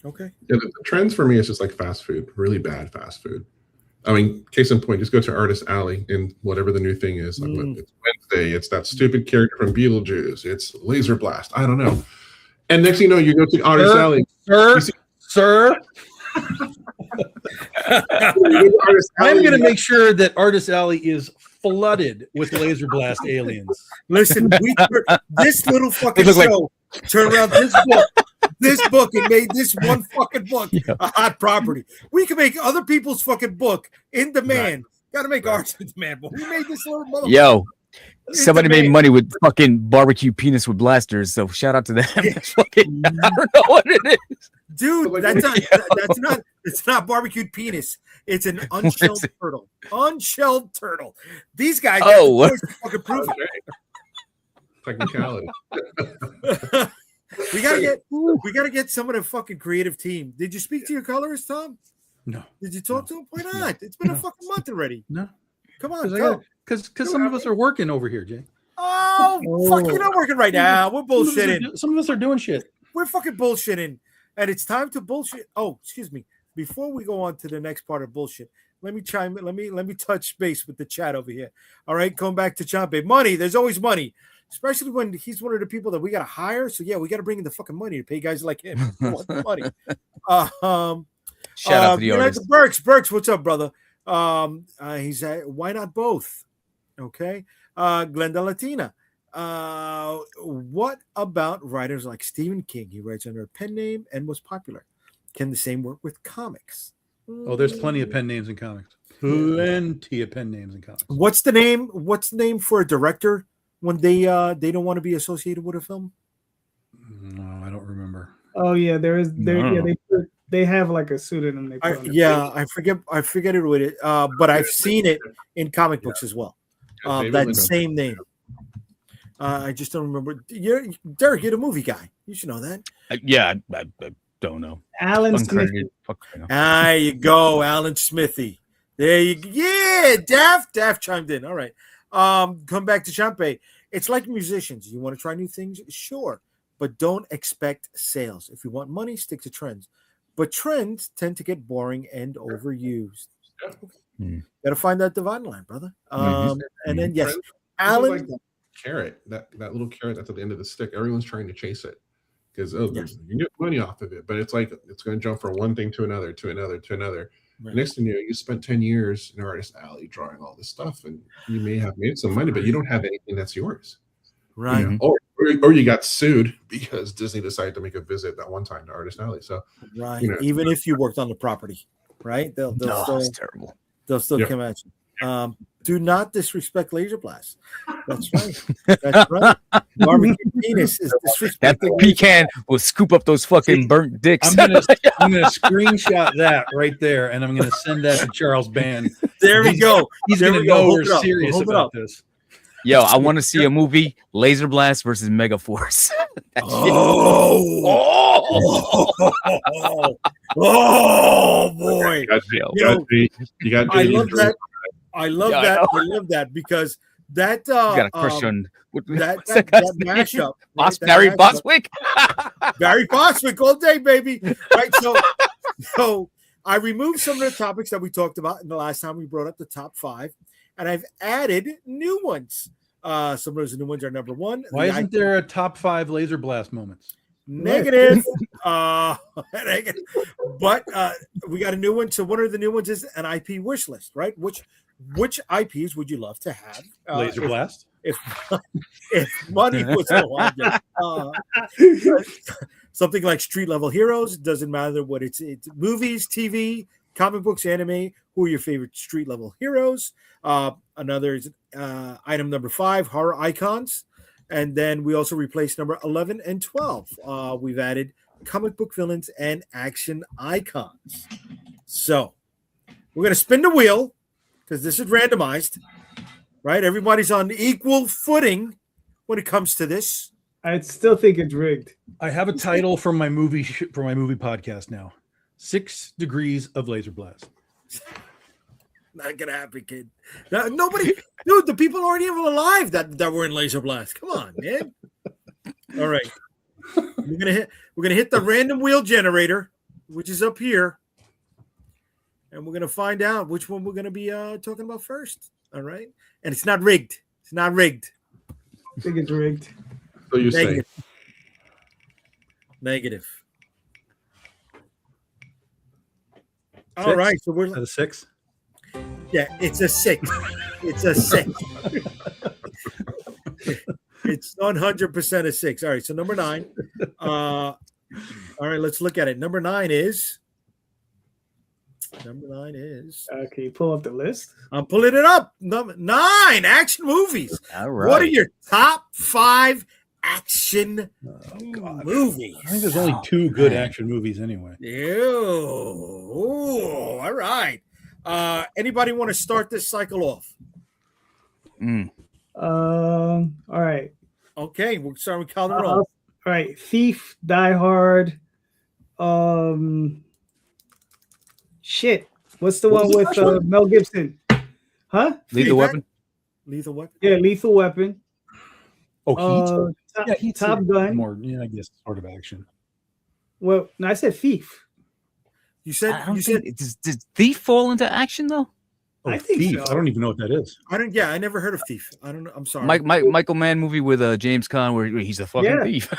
Okay. Yeah, the trends for me is just like fast food, really bad fast food. I mean, case in point, just go to Artist Alley and whatever the new thing is. Like it's Wednesday, it's that stupid character from Beetlejuice, it's Laser Blast. I don't know. And next thing you know, you go to Artist Alley. Sir. I'm going to make sure that Artist Alley is flooded with Laser Blast aliens. Listen, this little fucking show turned around this book and made this one fucking book a hot property. We can make other people's fucking book in demand. Got to make ours in demand, but we made this little motherfucker. Yo, somebody made money with fucking barbecue penis with blasters, so shout out to them. Yeah. Fucking, I don't know what it is. Dude, it's not barbecued penis. It's an unshelled turtle. Unshelled turtle. These guys fucking prove it. Technicality. we gotta get some of the fucking creative team. Did you speak to your colorist, Tom? No. Did you talk to him? Why not? It's been a fucking month already. No. Come on, go. Because some of us are working over here, Jay. Oh, fuck, you're not working right now. We're bullshitting. Some of us are doing shit. We're fucking bullshitting. And it's time to bullshit. Oh, excuse me. Before we go on to the next part of bullshit, let me chime in. Let me touch base with the chat over here. All right, going back to Champe. Money, there's always money. Especially when he's one of the people that we gotta hire. So yeah, we gotta bring in the fucking money to pay guys like him. Want the money. Shout out to the artist. Burks, what's up, brother? He's why not both? Okay. Glenda Latina. What about writers like Stephen King? He writes under a pen name and was popular. Can the same work with comics? Oh, there's plenty of pen names in comics. Plenty of pen names in comics. What's the name? What's the name for a director when they don't want to be associated with a film? No, I don't remember. Oh yeah, they have like a pseudonym. I forget it with it. But I've seen it in comic books as well. That same name. I just don't remember. Derek, you're the movie guy. You should know that. I don't know. Alan Smith. There you go, Alan Smithy. There you go. Yeah, Daft chimed in. All right. Come back to Champe. It's like musicians. You want to try new things? Sure. But don't expect sales. If you want money, stick to trends. But trends tend to get boring and overused. Got to find that dividing line, brother. And then, yes, Alan. Like that carrot, that little carrot that's at the end of the stick. Everyone's trying to chase it because you can get money off of it, but it's like it's going to jump from one thing to another, to another, to another. Right. Next thing you know, you spent 10 years in Artist Alley drawing all this stuff, and you may have made some money, but you don't have anything that's yours. Right. You know? Or you got sued because Disney decided to make a visit that one time to Artist Alley. So right. Even if you worked on the property, right? They'll still, it's terrible. They'll still come at you. Do not disrespect Laser Blast. That's right. That's right. Barbecue penis is disrespecting. That pecan will scoop up those fucking burnt dicks. I'm gonna screenshot that right there, and I'm gonna send that to Charles Band. There we go. He's gonna know we're serious about this. Yo, I want to see a movie, Laser Blast versus Mega Force. Oh boy! You got. I love that. I love that because that you got a crush on that mashup. Barry Bostwick. Barry Bostwick all day, baby. Right. So I removed some of the topics that we talked about in the last time we brought up the top 5, and I've added new ones. Some of those new ones are number 1. Why isn't there a top 5 Laser Blast moments? Negative. But we got a new one. So one of the new ones is an IP wish list, right? Which IPs would you love to have? Laser Blast. If money was no object. Something like Street Level Heroes, doesn't matter what it's movies, TV, comic books, anime. Who are your favorite street level heroes? Another is item number 5, horror icons. And then we also replaced number 11 and 12. We've added comic book villains and action icons. So we're going to spin the wheel because this is randomized, right? Everybody's on equal footing when it comes to this. I still think it's rigged. I have a title for my movie podcast now. 6 Degrees of Laser Blast. Not gonna happen, kid. Nobody, dude. The people aren't even alive that were in Laser Blast. Come on, man. All right, we're gonna hit the random wheel generator, which is up here, and we're gonna find out which one we're gonna be talking about first. All right, and it's not rigged. It's not rigged. I think it's rigged. So you say Negative. All 6? right, so we're Is that a 6? Yeah, it's a 6. It's a 6. It's 100% a 6. All right, so number 9. All right, let's look at it. Number 9 is. Okay, pull up the list. I'm pulling it up. Number 9, action movies. All right. What are your top 5 action movies? I think there's only 2 good action movies anyway. Ew. All right. Anybody want to start this cycle off? All right. Okay, we'll start with Calderon. All right. Thief, Die Hard. Shit. What's the one with Mel Gibson? Huh? Lethal Weapon. Lethal Weapon. Yeah, Lethal Weapon. Oh, Heat. Top Gun. More, I guess, sort of action. Well, no, I said Thief. You said Does Thief fall into action though? Oh, I think Thief. so. I don't even know what that is. I never heard of Thief. I don't know. I'm sorry. Michael Mann movie with James Caan where he's a fucking Yeah. thief.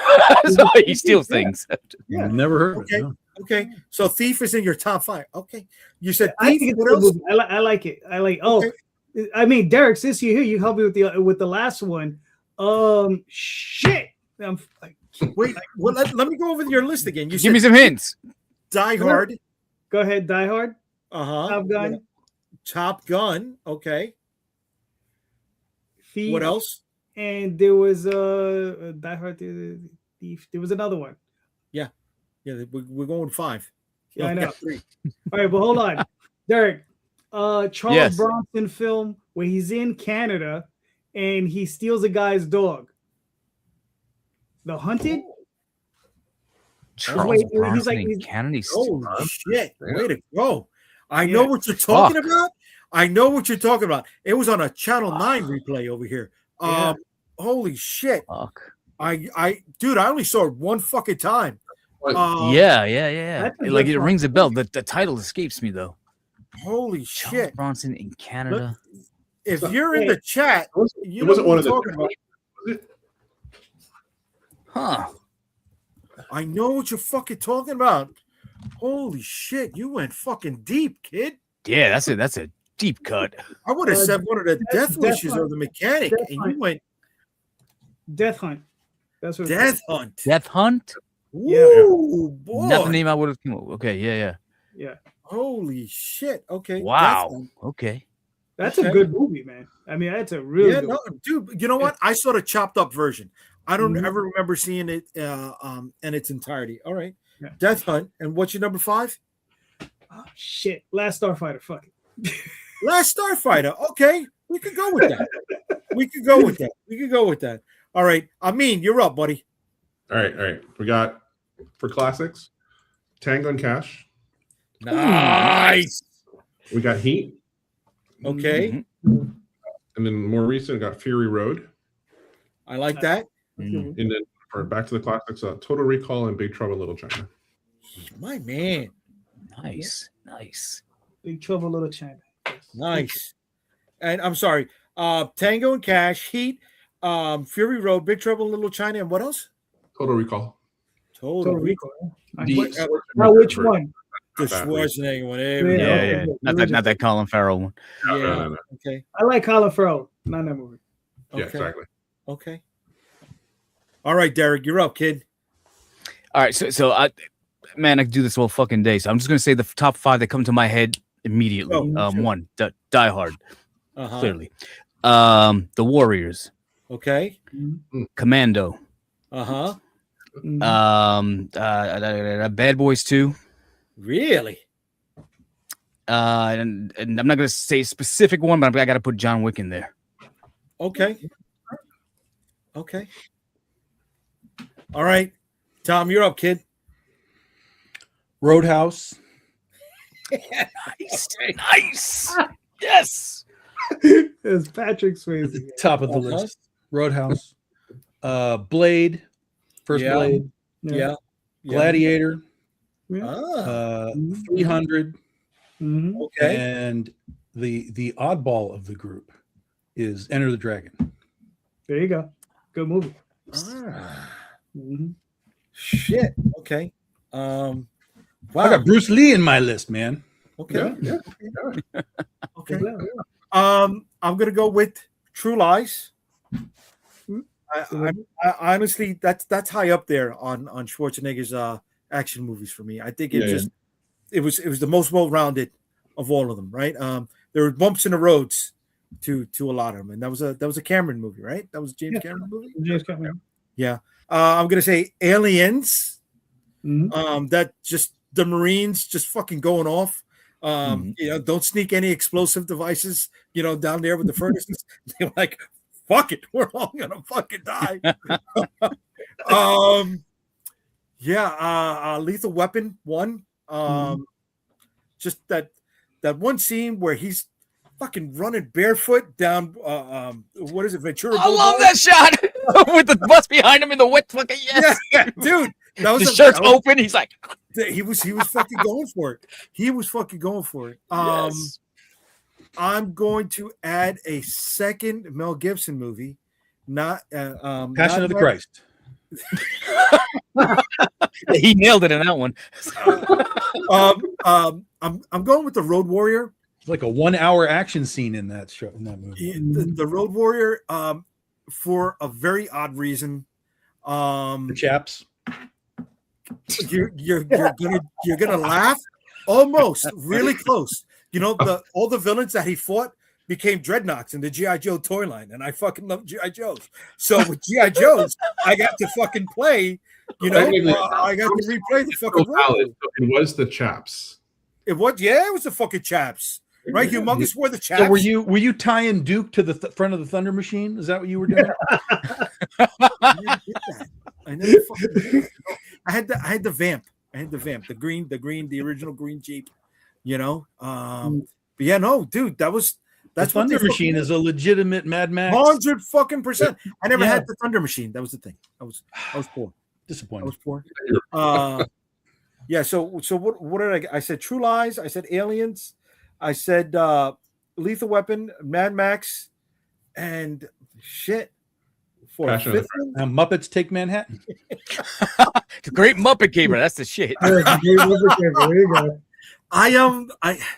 So he steals things. Yeah. Never heard of Okay. it. No. Okay, so Thief is in your top 5. Okay, you said I Thief. think it's a What good else? movie. I like it. I like. Oh, Okay. I mean, Derek, since you're here, you help me with the last one. Shit. I'm like, Wait, well, let me go over your list again. You Give me said some hints. Die Hard. go ahead, Die Hard, Uh-huh. Top Gun, Yeah. Top Gun. Okay. Thief. What else? And there was Die Hard, Thief. There was another one. Yeah, we're going 5. Yeah, I know. 3. All right, but hold on, Derek. Charles Yes. Bronson film where he's in Canada and he steals a guy's dog. The Hunted. Charles Wait, he's Bronson like- in he's- Canada. Holy shit! Yeah. Way to go! I know Yeah. what you're talking Fuck. about. I know what you're talking about. It was on a Channel 9 replay over here. Yeah. Holy shit! Fuck. Dude, I only saw it one fucking time. Yeah. That's a Like good it one. rings a bell. The title escapes me though. Holy Charles shit! Bronson in Canada. If you're in the chat, you It know wasn't what one I'm of the. talking about. Was it? Huh. I know what you're fucking talking about. Holy shit! You went fucking deep, kid. Yeah, that's a deep cut. I would have said one of the Death death wishes Hunt. of the mechanic, Death and Hunt. you went Death Hunt. That's what. Death Hunt. Death Hunt. Yeah. Ooh, boy. Not the name I would have come up with. Okay, yeah. Yeah, Holy shit. Okay. Death Wow. Hunt. Okay. that's Okay. a good movie, man. I mean, that's a really Yeah, good. no, dude. You know what? I saw the chopped up version. I don't Mhm. ever remember seeing it in its entirety. All right. Yeah. Death Hunt. And what's your number 5? Oh, shit, Last Starfighter. Fuck it. Last Starfighter. Okay. We could go with that. We could go with that. All right. Amin, you're up, buddy. All right. We got for classics, Tango and Cash. Nice. We got Heat, Okay. Mhm. and then more recent, we got Fury Road. I like that. Mm. And then for back to the classics, Total Recall and Big Trouble in Little China. My man. Nice. Big Trouble, Little China. Yes. Nice. And I'm sorry. Tango and Cash, Heat, Fury Road, Big Trouble in Little China, and what else? Total Recall. Total Total Recall. Recall. The- Now, which one? The Not that Schwarzenegger one. Yeah, There we go. Yeah. okay. Not that Colin Farrell one. Yeah. No. Okay. I like Colin Farrell. Not that movie. Yeah, Okay. exactly. Okay. All right, Derek, you're up, kid. All right, so Man, I could do this all fucking day. So I'm just gonna say the top 5 that come to my head immediately. Oh, sure. One, Die Hard, clearly. The Warriors, Okay. Commando, Uh-huh. Bad Boys 2. Really? And I'm not gonna say a specific one, but I gotta put John Wick in there. Okay. Okay. All right. Tom, you're up, kid. Roadhouse. Nice. Yes. It's Patrick Swayze. Top of the list. Roadhouse. Blade. First Yeah. Blade. Yeah. Gladiator. Ah, 300. okay. And the oddball of the group is Enter the Dragon. There you go. Good movie. Ah, Mhm. shit. Okay. Wow. I got Bruce Lee in my list, man. Okay. Yeah. Okay. Yeah. I'm gonna go with True Lies. Hmm. I honestly, that's high up there on Schwarzenegger's action movies for me. I think it was the most well-rounded of all of them, right? There were bumps in the roads to a lot of them, and that was a Cameron movie, right? That was a James Cameron movie. James Cameron. Yeah. I'm gonna say Aliens. Mhm. That just the Marines just fucking going off. Don't sneak any explosive devices, down there with the furnaces. They're like, fuck it, we're all gonna fucking die. Lethal Weapon 1. Just that one scene where he's fucking running barefoot down what is it, Ventura I love Boulevard? that shot with the bus behind him in the wet fucking Yeah, dude. That the was shirt's open. He's like, he was fucking going for it. He was fucking going for it. yes. I'm going to add a second Mel Gibson movie, not Passion of the Christ. He nailed it in that one. I'm going with the Road Warrior. It's like a 1 hour action scene in that show, in that movie. The Road Warrior, for a very odd reason. The chaps. You're gonna laugh, almost really close. All the villains that he fought became dreadnoughts in the G.I. Joe toy line, and I fucking love G.I. Joes. So with G.I. Joes, I got to fucking play. I got to replay the fucking. It was the chaps. It was the fucking chaps, right? Humongous wore the chaps. So were you tying Duke to the front of the Thunder Machine? Is that what you were doing? I never fucking did that. I had the vamp. The original green Jeep. But yeah, no, dude, that's the Thunder Machine is a legitimate Mad Max. 100%. I never had the Thunder Machine. That was the thing. I was poor. Disappointed. I was poor. Yeah. So what did I said True Lies. I said Aliens. I said Lethal Weapon, Mad Max, and shit. For a fifth one? Muppets Take Manhattan. The Great Muppet Caper. That's the shit. There you go.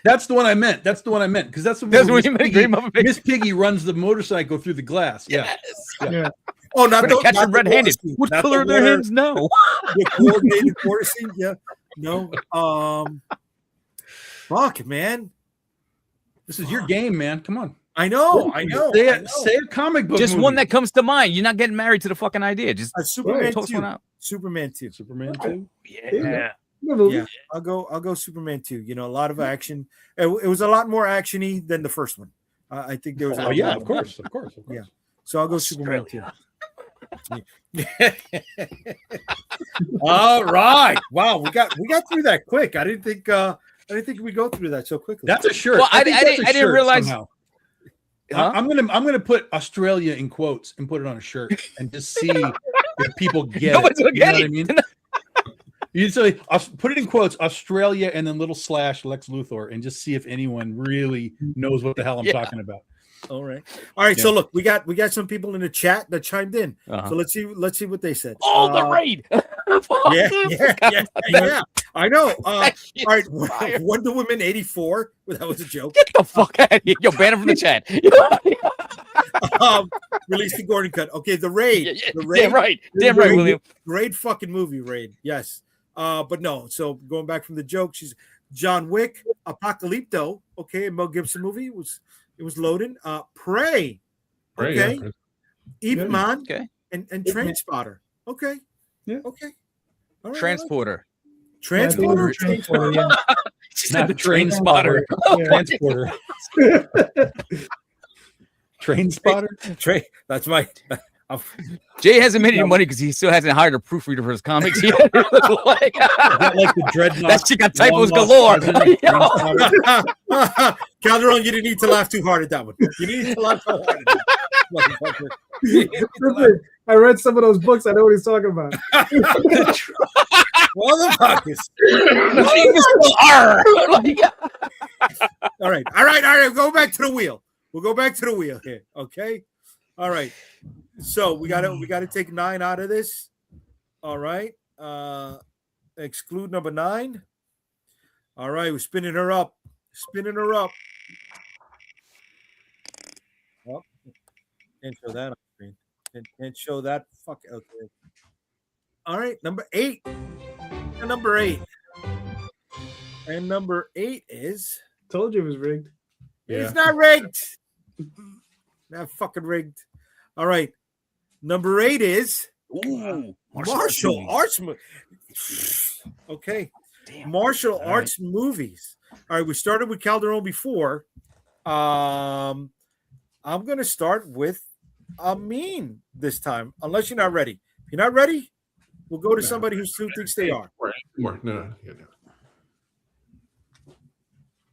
That's the one I meant. Because that's That's what you meant. Great Muppet. Miss Piggy runs the motorcycle through the glass. Yeah. Yeah. Oh, not Gonna catch them the red-handed. water scene, What not color the are their water- hands? No. The coordinated water scene. Yeah. No. Fuck, man. This is your game, man. Come on. I know. Say a comic book. Just movie. one that comes to mind. You're not getting married to the fucking idea. Just Superman toss 2. one out. Superman 2. Superman 2. Yeah. Yeah, I'll go Superman 2. A lot of action. It was a lot more actiony than the first one. I think there was. Oh yeah, of course. Yeah. So I'll go Superman 2. All right. Wow, we got through that quick. I didn't think we'd go through that so quickly. That's a shirt. Well, I think that's a didn't shirt realize. somehow. Huh? I'm gonna put Australia in quotes and put it on a shirt and just see if people get Nobody's it. gonna You know get what it. I mean? You say put it in quotes, Australia, and then / Lex Luthor, and just see if anyone really knows what the hell I'm talking about. All right. So look, we got some people in the chat that chimed in. So let's see what they said. Oh, the raid. Yeah. I know. All That shit's right, fire. Wonder Woman 84. That was a joke. Get the fuck out of here. Yo, ban him from the chat. Release the Gordon cut. Okay, the Raid. Yeah, The Raid. Damn right, William. Great fucking movie, Raid. Yes. But no. So going back from the joke, she's John Wick, Apocalypto. Okay, a Mel Gibson movie. It was loaded. Prey. Right, Okay. yeah. Ip Man Okay. and Train Spotter. Okay. Yeah. Okay. All right, Transporter. Transporter. Transporter, yeah. She said the Train train spotter. Yeah. Transporter. Train spotter. Trey, that's my. Jay hasn't made any money because he still hasn't hired a proofreader for his comics yet. Is that like the dreadnought? That shit got typos long galore. lost cousin, Train spotter? Calderon, you didn't need to laugh too hard at that one. You need to laugh so hard at that. Motherfucker. Listen, I read some of those books. I know what he's talking about. Motherfuckers. All right. Go back to the wheel. We'll go back to the wheel here. Okay. All right. So we gotta take 9 out of this. All right. Exclude number 9. All right, we're spinning her up. Oh, can't show that on screen. Can't show that. Fuck. Okay. All right, number 8. Number 8. And number 8 is. Told you it was rigged. It's not rigged. Not fucking rigged. All right. Number 8 is Ooh, martial arts. Okay. Damn. Martial arts movies. All right. We started with Calderon before. I'm gonna start with Amin this time, unless you're not ready. If you're not ready, we'll go to somebody who thinks they are. No.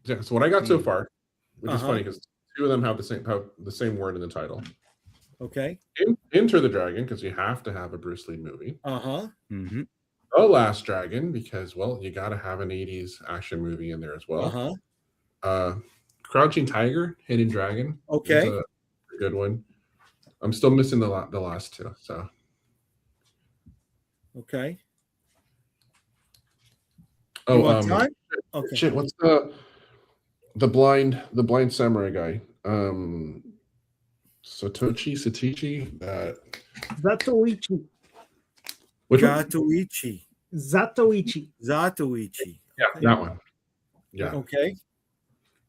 Yeah. So what I got so far, which is funny because 2 of them have the same word in the title. Okay. Enter the Dragon, because you have to have a Bruce Lee movie. Mm-hmm. The Last Dragon, because you got to have an 80s action movie in there as well. Crouching Tiger, Hidden Dragon. Okay. Is a good one. I'm still missing the last 2. So. Okay. Oh, You want time? Okay. Shit. What's the blind samurai guy? Satichi. Zatoichi. Which one? Zatoichi. Yeah, that one. Yeah. Okay.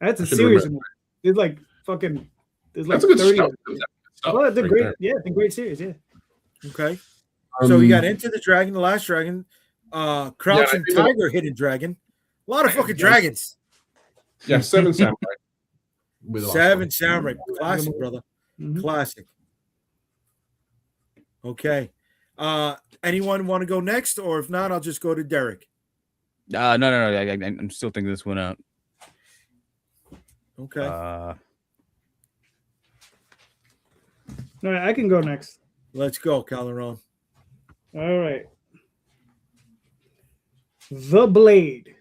That's a I should series. remember. There's like fucking. There's like That's a good 30. stuff. Oh, it's a right great. there. Yeah, it's a great series. Yeah. Okay. So we got Into the Dragon, The Last Dragon, Crouching think Tiger, Hidden Dragon. A lot of fucking dragons. Yeah, 7 Samurai. With the last 7 one. Samurai. Classic, brother. Mhm. Classic. Okay. Anyone want to go next? Or if not, I'll just go to Derek. No. I'm still thinking this one out. Okay. All right, I can go next. Let's go, Calderon. All right. The Blade,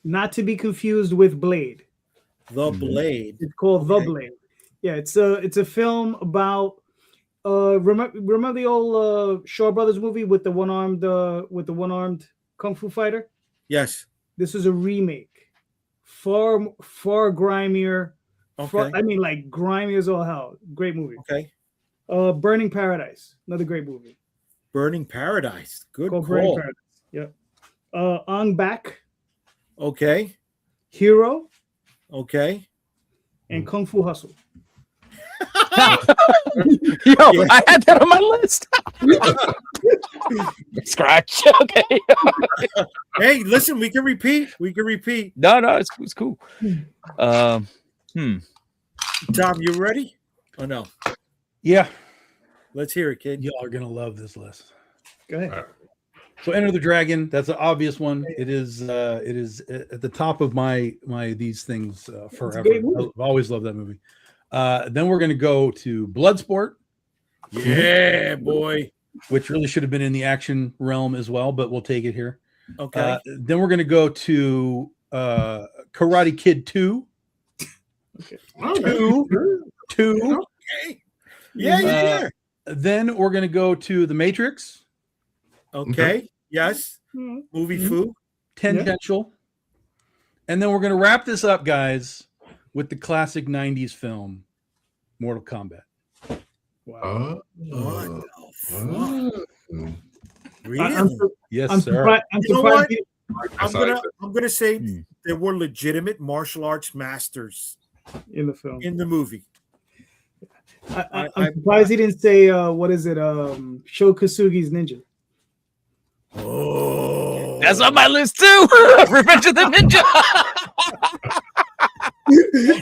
not to be confused with Blade. The Blade. It's called Okay. The Blade. Yeah, it's a film about remember the old Shaw Brothers movie with the one-armed kung fu fighter? Yes. This is a remake. Far grimier. Okay. Like grimy as all hell. Great movie. Okay. Burning Paradise, another great movie. Burning Paradise. Good Called Burning call. Paradise. Yep. On Back, Okay. Hero, Okay. and Kung Fu Hustle. Yo, I had that on my list. Scratch. Okay. Hey, listen, we can repeat. No, it's cool. Tom, you ready? Oh no. Yeah, Let's hear it, kid. y'all are gonna love this list. Go ahead. So, Enter the Dragon. That's an obvious one. It is at the top of my these things forever. great movie. I've always loved that movie. Then we're gonna go to Bloodsport, Yeah, boy. which really should have been in the action realm as well, but we'll take it here. Okay. Then we're gonna go to Karate Kid 2. Two. Okay. Yeah. Then we're gonna go to The Matrix, Okay. Yes. Mhm. Movie Mhm. Foo. Tangential, and then we're gonna wrap this up, guys, with the classic '90s film, Mortal Kombat. Wow. What the fuck? Really? Yes, I'm sir. surprised. I'm You know surprised. what? I'm gonna say Hmm. there were legitimate martial arts masters In the film. in the movie. I'm surprised he didn't say what is it? Sho Kosugi's ninja. Oh, That's on my list too. Revenge of the Ninja.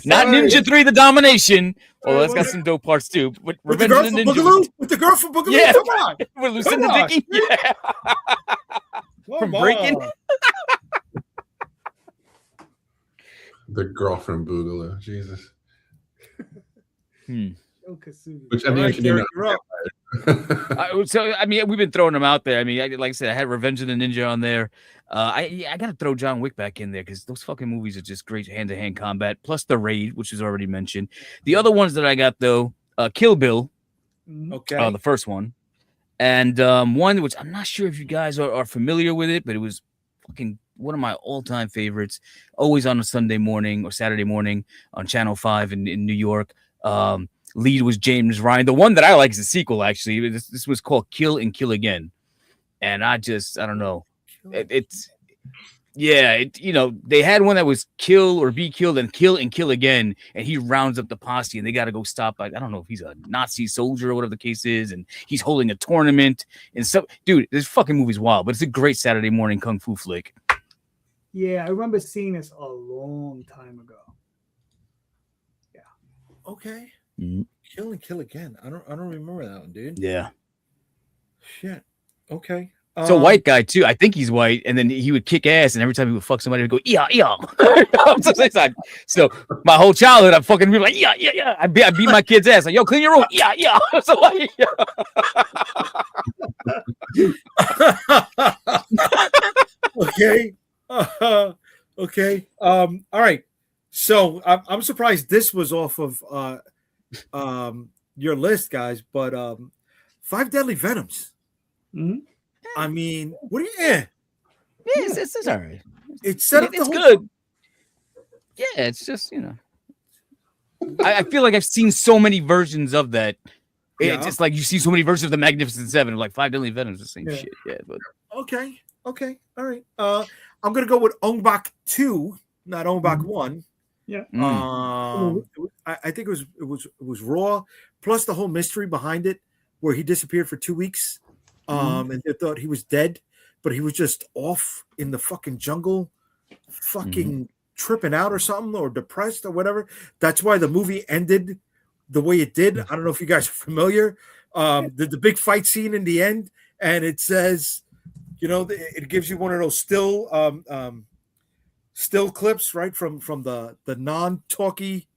Not Ninja 3 The Domination. Oh, that's got some dope parts too. But with the Revenge girl of from the Ninja. Boogaloo. With the girl from Boogaloo. Yeah. Come on, With Lucinda Come on. Dickey. Yeah. From Breaking. on. The girl from Boogaloo. Jesus. Sho Kosugi. Which All right, you do Derek, you're up. So I mean, we've been throwing them out there. I mean, like I said, I had Revenge of the Ninja on there. I gotta throw John Wick back in there because those fucking movies are just great hand-to-hand combat. Plus the Raid, which was already mentioned. The other ones that I got though, Kill Bill, Okay. the first one, and one which I'm not sure if you guys are familiar with it, but it was fucking one of my all-time favorites. Always on a Sunday morning or Saturday morning on Channel 5 in New York. Lead was James Ryan. The one that I like is the sequel, actually. This was called Kill and Kill Again. And I don't know. They had one that was kill or be killed and kill again. And he rounds up the posse and they got to go stop. I don't know if he's a Nazi soldier or whatever the case is. And he's holding a tournament. And so, dude, this fucking movie's wild, but it's a great Saturday morning kung fu flick. Yeah, I remember seeing this a long time ago. Okay. Mhm. Kill and Kill Again. I don't remember that one, dude. Yeah. Shit. Okay. So white guy too. I think he's white, and then he would kick ass, and every time he would fuck somebody, he'd go yeah. So my whole childhood, I'm fucking be like yeah. I beat my kid's ass like yo, clean your room, yeah. So like, Okay. Okay. All right. So I'm surprised this was off of your list, guys. But Five Deadly Venoms. Mhm. I mean, what do you? Yeah, it's all right. it set up. It's the whole, good. Yeah, it's just I feel like I've seen so many versions of that. Yeah. It's just like you see so many versions of the Magnificent Seven, like Five Deadly Venoms, the same Yeah. shit. Yeah, but Okay. All right. I'm gonna go with Ong Bak 2, not Ong Bak 1. Yeah. I think it was raw, plus the whole mystery behind it, where he disappeared for 2 weeks, and they thought he was dead, but he was just off in the fucking jungle, fucking tripping out or something, or depressed or whatever. That's why the movie ended the way it did. I don't know if you guys are familiar. The big fight scene in the end, and it says, it gives you one of those still clips, right, from the non-talky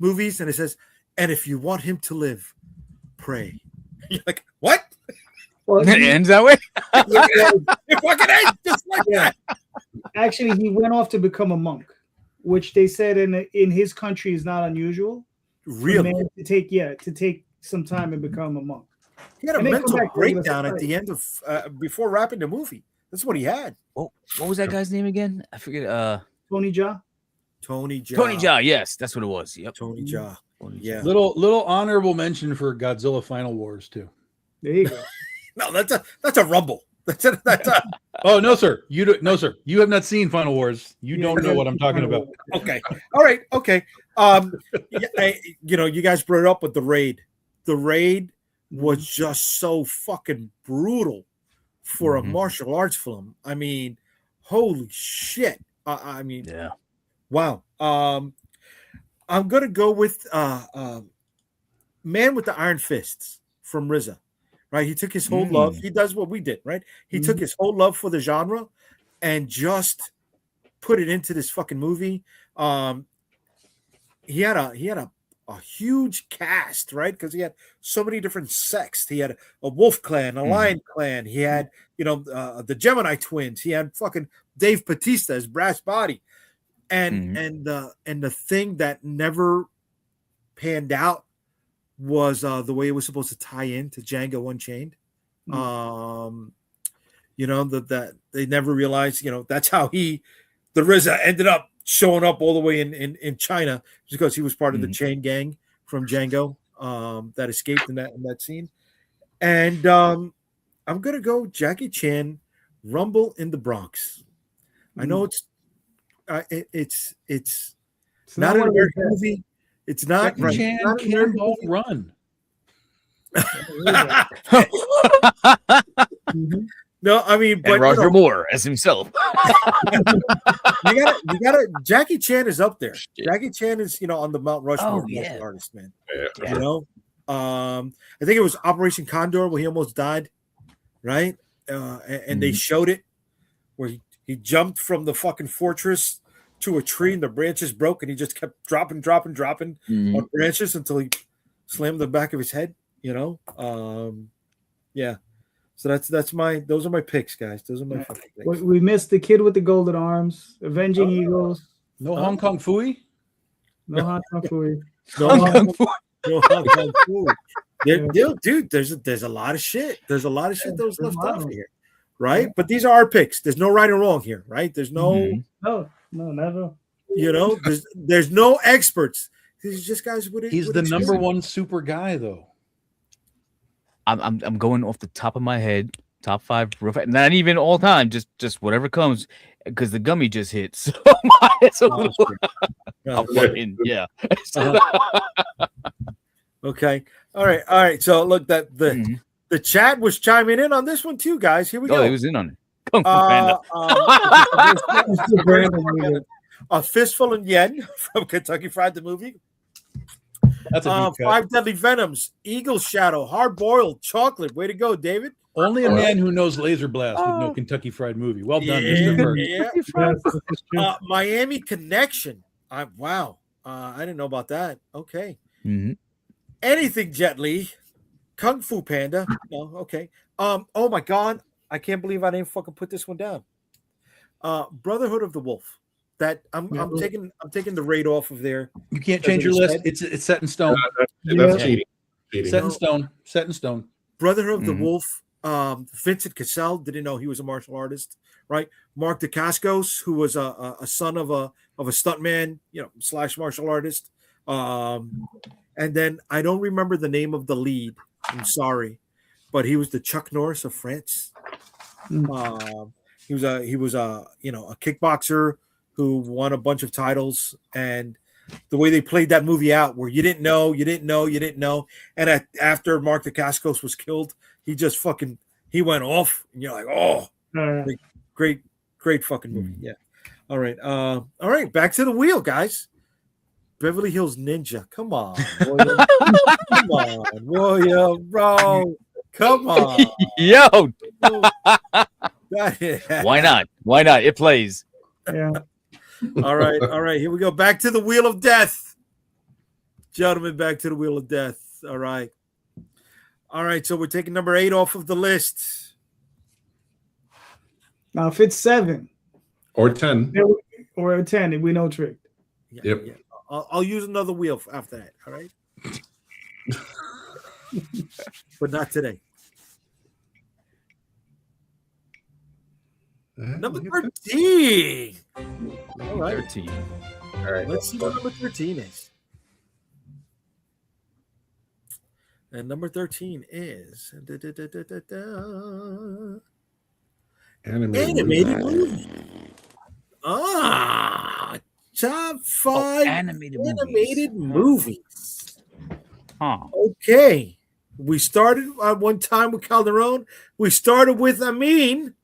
movies, and it says, and if you want him to live, pray. You're like, what? Well, it ends that way. It fucking ends just like that. actually, he went off to become a monk, which they said in his country is not unusual. For a Really? man to take some time and become a monk. He had a And then mental come back to breakdown the at the end of before wrapping the movie. That's what he had. What was that guy's name again? I forget. Tony Jaa. Tony Jaa. Tony Jaa. Yes, that's what it was. Yep. Tony Jaa. Yeah. Little honorable mention for Godzilla Final Wars too. There you go. No, that's a rumble. That's a Oh no, sir. No, sir. You have not seen Final Wars. You don't know what I'm talking about. okay. All right. Okay. You guys brought it up with the Raid. The Raid was just so fucking brutal for a martial arts film. I mean, holy shit. I mean, Yeah. wow. I'm gonna go with Man with the Iron Fists from RZA. Right, he took his whole love. He does what we did, right? He took his whole love for the genre and just put it into this fucking movie. He had a huge cast, right? Because he had so many different sects. He had a wolf clan, a lion clan. He had, the Gemini twins. He had fucking Dave Bautista as Brass Body, and the thing that never panned out was the way it was supposed to tie in to Django Unchained. That they never realized, that's how the RZA ended up showing up all the way in China, because he was part of the chain gang from Django that escaped in that scene. And I'm gonna go Jackie Chan, Rumble in the Bronx. I know it's it's not an one of American those movie. It's not Jackie right. Chan, Not an American Cannonball movie. Run. Mhm. No, I mean, but And Roger Moore as himself. you gotta. Jackie Chan is up there. Jackie Chan is on the Mount Rushmore Oh, of yeah. martial artists, man. Yeah. You know, I think it was Operation Condor where he almost died, right? And they showed it where he jumped from the fucking fortress to a tree and the branches broke and he just kept dropping on branches until he slammed the back of his head. Yeah. So those are my picks, guys. Those are my fucking picks. We missed the kid with the golden arms, Avenging Eagles. No Hong Kong Fooey? No Hong Kong Fooey. No Hong Kong food. Dude, there's a lot of shit. There's a lot of shit that was left off here, right? But these are our picks. There's no right or wrong here, right? There's no, No, never. there's no experts. These are just guys with it. He's with the experience. number one super guy, though. I'm going off the top of my head, top 5, not even all time, just whatever comes, because the gummy just hit. So it's a little. I'm fucking, yeah. Okay. All right. So look, that the chat was chiming in on this one too, guys. Here we go. Oh, he was in on it. Kung Fu Panda. A Fistful of Yen from Kentucky Fried the movie. That's a deep cut. 5 Deadly Venoms, Eagle Shadow, Hard Boiled, Chocolate. Way to go, David. Only a man who knows Laser Blast would know Kentucky Fried Movie. Well done, Mr. Burke. Yeah. Miami Connection. Wow. I didn't know about that. Okay. Anything Jet Li. Kung Fu Panda. No, okay. Oh my God. I can't believe I didn't fucking put this one down. Brotherhood of the Wolf. That I'm taking the rate off of there. You can't change your list. It's set in stone. That's cheating. Set in stone. Set in stone. Brotherhood of the Wolf. Vincent Cassell, didn't know he was a martial artist, right? Mark Dacascos, who was a son of a stuntman, / martial artist. And then I don't remember the name of the lead. I'm sorry, but he was the Chuck Norris of France. He was a kickboxer who won a bunch of titles, and the way they played that movie out, where you didn't know, and after Mark Dacascos was killed, he went off, and you're like, oh, great fucking movie. Yeah. All right, back to the wheel, guys. Beverly Hills Ninja. Come on, William. Come on, William, bro. Come on. Yo. Why not? It plays. Yeah. All right. Here we go. Back to the Wheel of Death. Gentlemen, back to the Wheel of Death. All right. So we're taking number 8 off of the list. Now, if it's 7 or 10 or a 10, we know trick. Yep. Yeah. I'll use another wheel after that. All right. But not today. Number 13. All right. 13. All right. Let's see what number 13 is. And number 13 is animated movie. Top 5 animated movies. Huh. Okay. We started one time with Calderon. We started with Amin.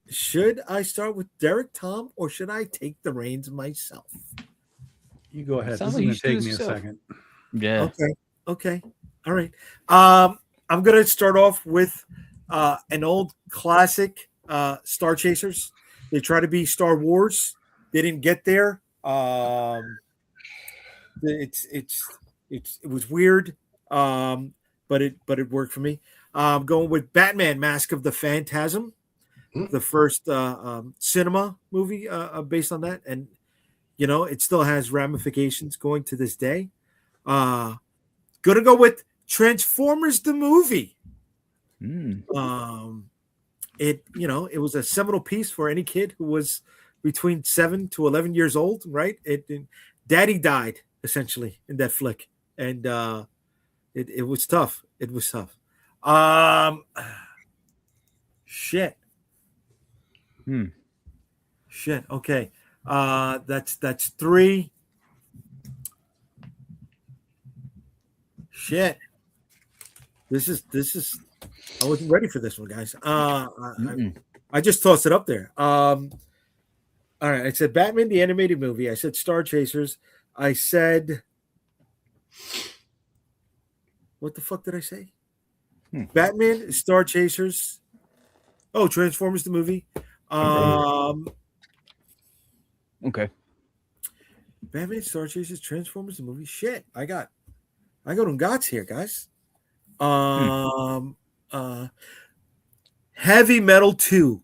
Should I start with Derek Tom or should I take the reins myself? You go ahead. Sounds This is like going you to take me should a yourself. second. Yeah. Okay. All right. I'm going to start off with an old classic, Star Chasers. They try to be Star Wars. They didn't get there. It was weird, but it worked for me. I'm going with Batman: Mask of the Phantasm, the first cinema movie based on that, and it still has ramifications going to this day. Gonna go with Transformers the movie. It was a seminal piece for any kid who was between 7 to 11 years old, right? Daddy died essentially in that flick, and It was tough. It was tough. Shit. Shit. Okay. That's 3. Shit. This is. I wasn't ready for this one, guys. I just tossed it up there. All right. I said Batman the animated movie. I said Star Chasers. I said. What the fuck did I say? Batman, Star Chasers. Oh, Transformers the movie. Okay. Batman, Star Chasers, Transformers the movie. Shit, I got them gots here, guys. Heavy Metal 2.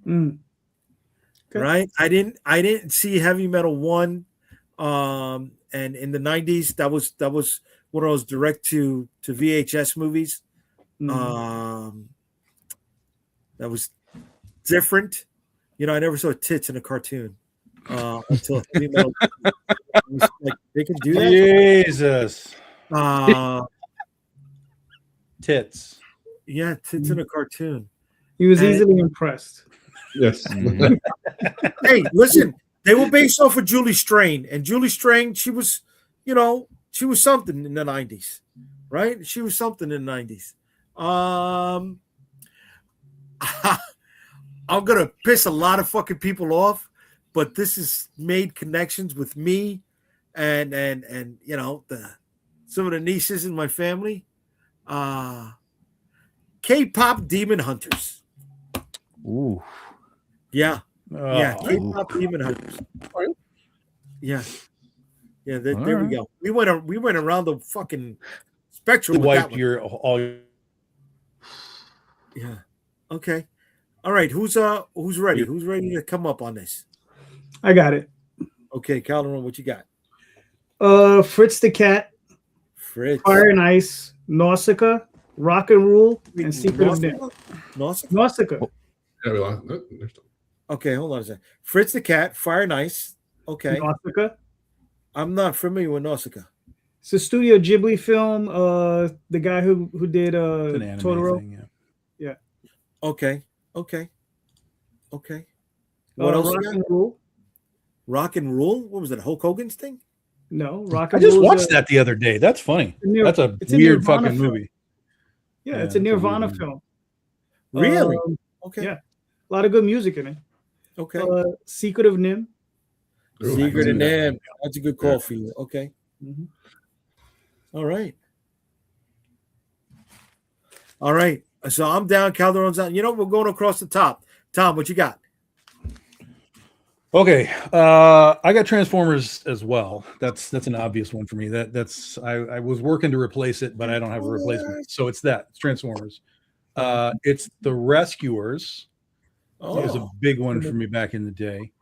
Okay. Right? I didn't see Heavy Metal 1. And in the 90s, that was one of those direct to VHS movies. That was different. You know, I never saw tits in a cartoon until Heavy Metal. Like, they can do that. Jesus. Tits. Yeah, tits in a cartoon. He was easily impressed. Yes. Hey, listen, they were based off of Julie Strain, and Julie Strain, she was something in the 90s, right? She was something in the 90s. I'm gonna piss a lot of fucking people off, but this has made connections with me and you know, some of the nieces in my family. K-pop Demon Hunters. Ooh. Yeah. Yeah, Oh. K-pop Demon Hunters. Yeah. Yeah, there we go. We went around the fucking spectrum with that Wiped one. your all. Yeah. Okay. All right. Who's ready? Who's ready to come up on this? I got it. Okay, Calderon, what you got? Fritz the Cat, Fritz. Fire and Ice, Nausicaa, Rock and Rule, and Secret of Nim. Nausicaa? Nausicaa. Yeah, we lost. No, Okay, hold on a second. Fritz the Cat, Fire and Ice. Okay. Nausicaa. I'm not familiar with Nausicaa. It's a Studio Ghibli film. The guy who did It's an anime Totoro. thing, Yeah. Okay. What else? Rock You got? and Rule. Rock and Rule? What was it? Hulk Hogan's thing? No, Rock I and just Rule. watched that the other day. That's funny. That's a it's a weird Nirvana fucking film. movie. Yeah, Yeah, it's a it's a Nirvana weird film. Really? Um, Okay. yeah. A lot of good music in it. Okay. Secret of Nim. Ooh, Secret I and can see that. Nim. That's a good call for you. Okay. Mhm. All right. All right. So I'm down. Calderon's out. You know, we're going across the top. Tom, what you got? Okay, I got Transformers as well. That's an obvious one for me. That's I was working to replace it, but I don't have a replacement. So it's Transformers. It's The Rescuers. It was a big one for me back in the day.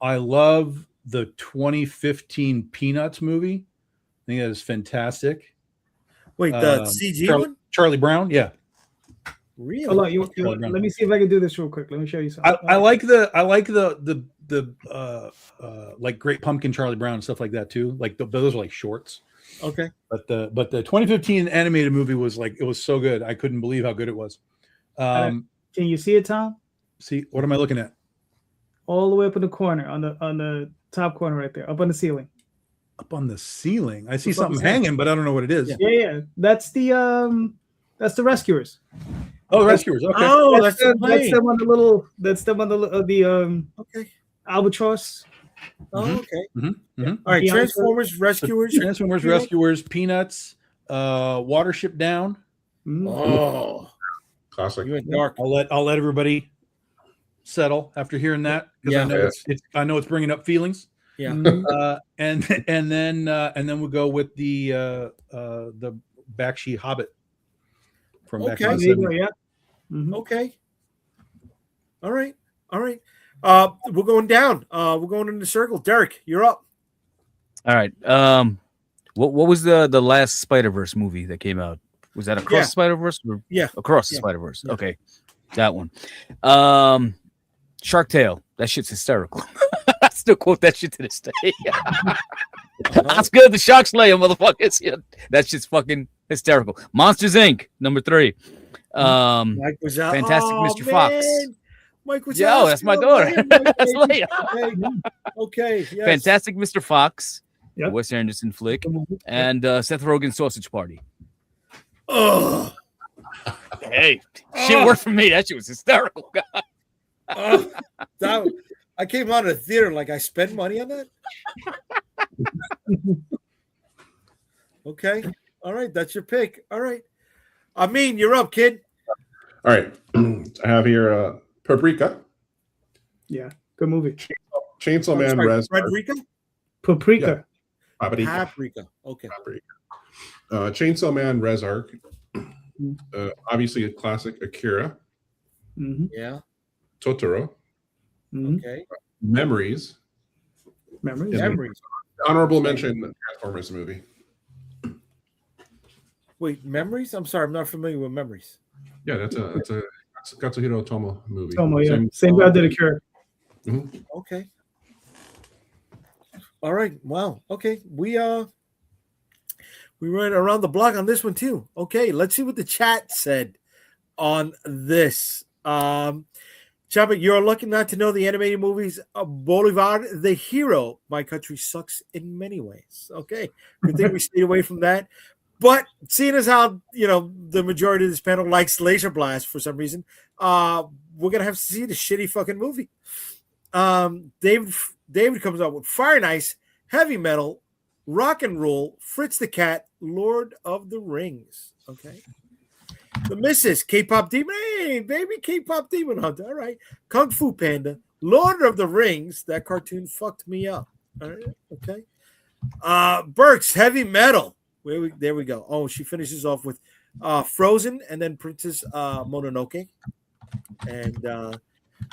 I love the 2015 Peanuts movie. I think that is fantastic. Wait, the CG one? Charlie Brown, yeah. Really? Hold on, Charlie Brown. let me see if I can do this real quick. Let me show you something. I like the like Great Pumpkin Charlie Brown and stuff like that too. Like those are like shorts. Okay. But the 2015 animated movie was like, it was so good. I couldn't believe how good it was. Can you see it, Tom? See, what am I looking at? All the way up in the corner, on the top corner right there, up on the ceiling. Up on the ceiling. I see Up on the something ceiling. hanging, but I don't know what it is. Yeah. That's the Rescuers. Oh, the Rescuers. Okay. Oh, that's That's them on the little. That's them on the okay. albatross. Oh, okay. Mm-hmm. All right. Yeah. Transformers, Rescuers. Transformers, Rescuers, Peanuts, Watership Down. Mhm. Oh, Classic. you went dark. I'll let everybody settle after hearing that, because Yeah. I know it's bringing up feelings. Yeah. Mhm. And then we'll go with the Bakshi Hobbit from back in Okay. the There you go, 70s. yeah. Mhm. Okay. All right. We're going down. We're going in the circle. Derek, you're up. All right. What was the last Spider-Verse movie that came out? Was that Across Yeah. the Spider-Verse? Yeah. Across the Yeah. Spider-Verse. Yeah. Okay. That one. Shark Tale. That shit's hysterical. I still quote that shit to this day. Oscar the Shark Slayer, motherfuckers. Yeah, that's just fucking hysterical. Monsters Inc. number 3. Mike was out. Fantastic Mr. Fox. Mike was Yo, that's my daughter. That's Leia. Okay. Yes. Fantastic Mr. Fox. Yep. Wes Anderson flick. And Seth Rogen's Sausage Party. Oh. Hey, shit worked for me. That shit was hysterical. I came out of the theater like I spent money on that. Okay. All right. That's your pick. All right. I mean, you're up, kid. All right. I have here Paprika. Yeah, good movie. Chainsaw Man, Res. Frederica? Paprika. Paprika. Okay. Paprika. Chainsaw Man, Res Arc. Obviously a classic, Akira. Mm-hmm. Yeah. Totoro. Mm-hmm. Okay. Memories. Memories. Honorable mention, the Transformers movie. Wait, Memories? I'm sorry, I'm not familiar with Memories. Yeah, that's a Katsuhiro Otomo movie. Tomo, yeah. Same guy did Akira. Mm-hmm. Okay. All right. Wow. Okay. We went around the block on this one too. Okay, let's see what the chat said on this. Chapa, you're lucky not to know the animated movies Bolivar the Hero. My country sucks in many ways. Okay. Good thing we stayed away from that. But seeing as how the majority of this panel likes Laser Blast for some reason, we're gonna have to see the shitty fucking movie. David comes up with Fire and Ice, Heavy Metal, Rock and Roll, Fritz the Cat, Lord of the Rings. Okay. The Missus, K-Pop Demon. Hey, baby, K-Pop Demon Hunter. All right. Kung Fu Panda, Lord of the Rings. That cartoon fucked me up. All right. Okay. Burks, Heavy Metal. There we go. Oh, she finishes off with Frozen and then Princess Mononoke. And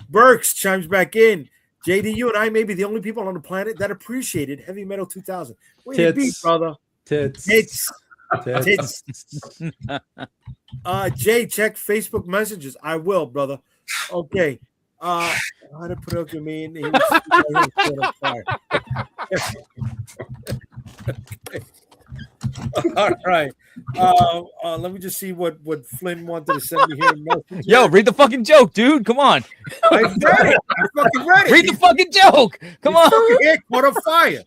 Burks chimes back in. JD, you and I may be the only people on the planet that appreciated Heavy Metal 2000. Where you be, brother? Tits. Jay, check Facebook messages. I will, brother. Okay. How to put up to me? And he was fire. Okay. All right. Let me just see what Flynn wanted to send me here. Yo, read the fucking joke, dude. Come on. I read it. I fucking read it. Read the fucking joke. Come on. Head caught on fire.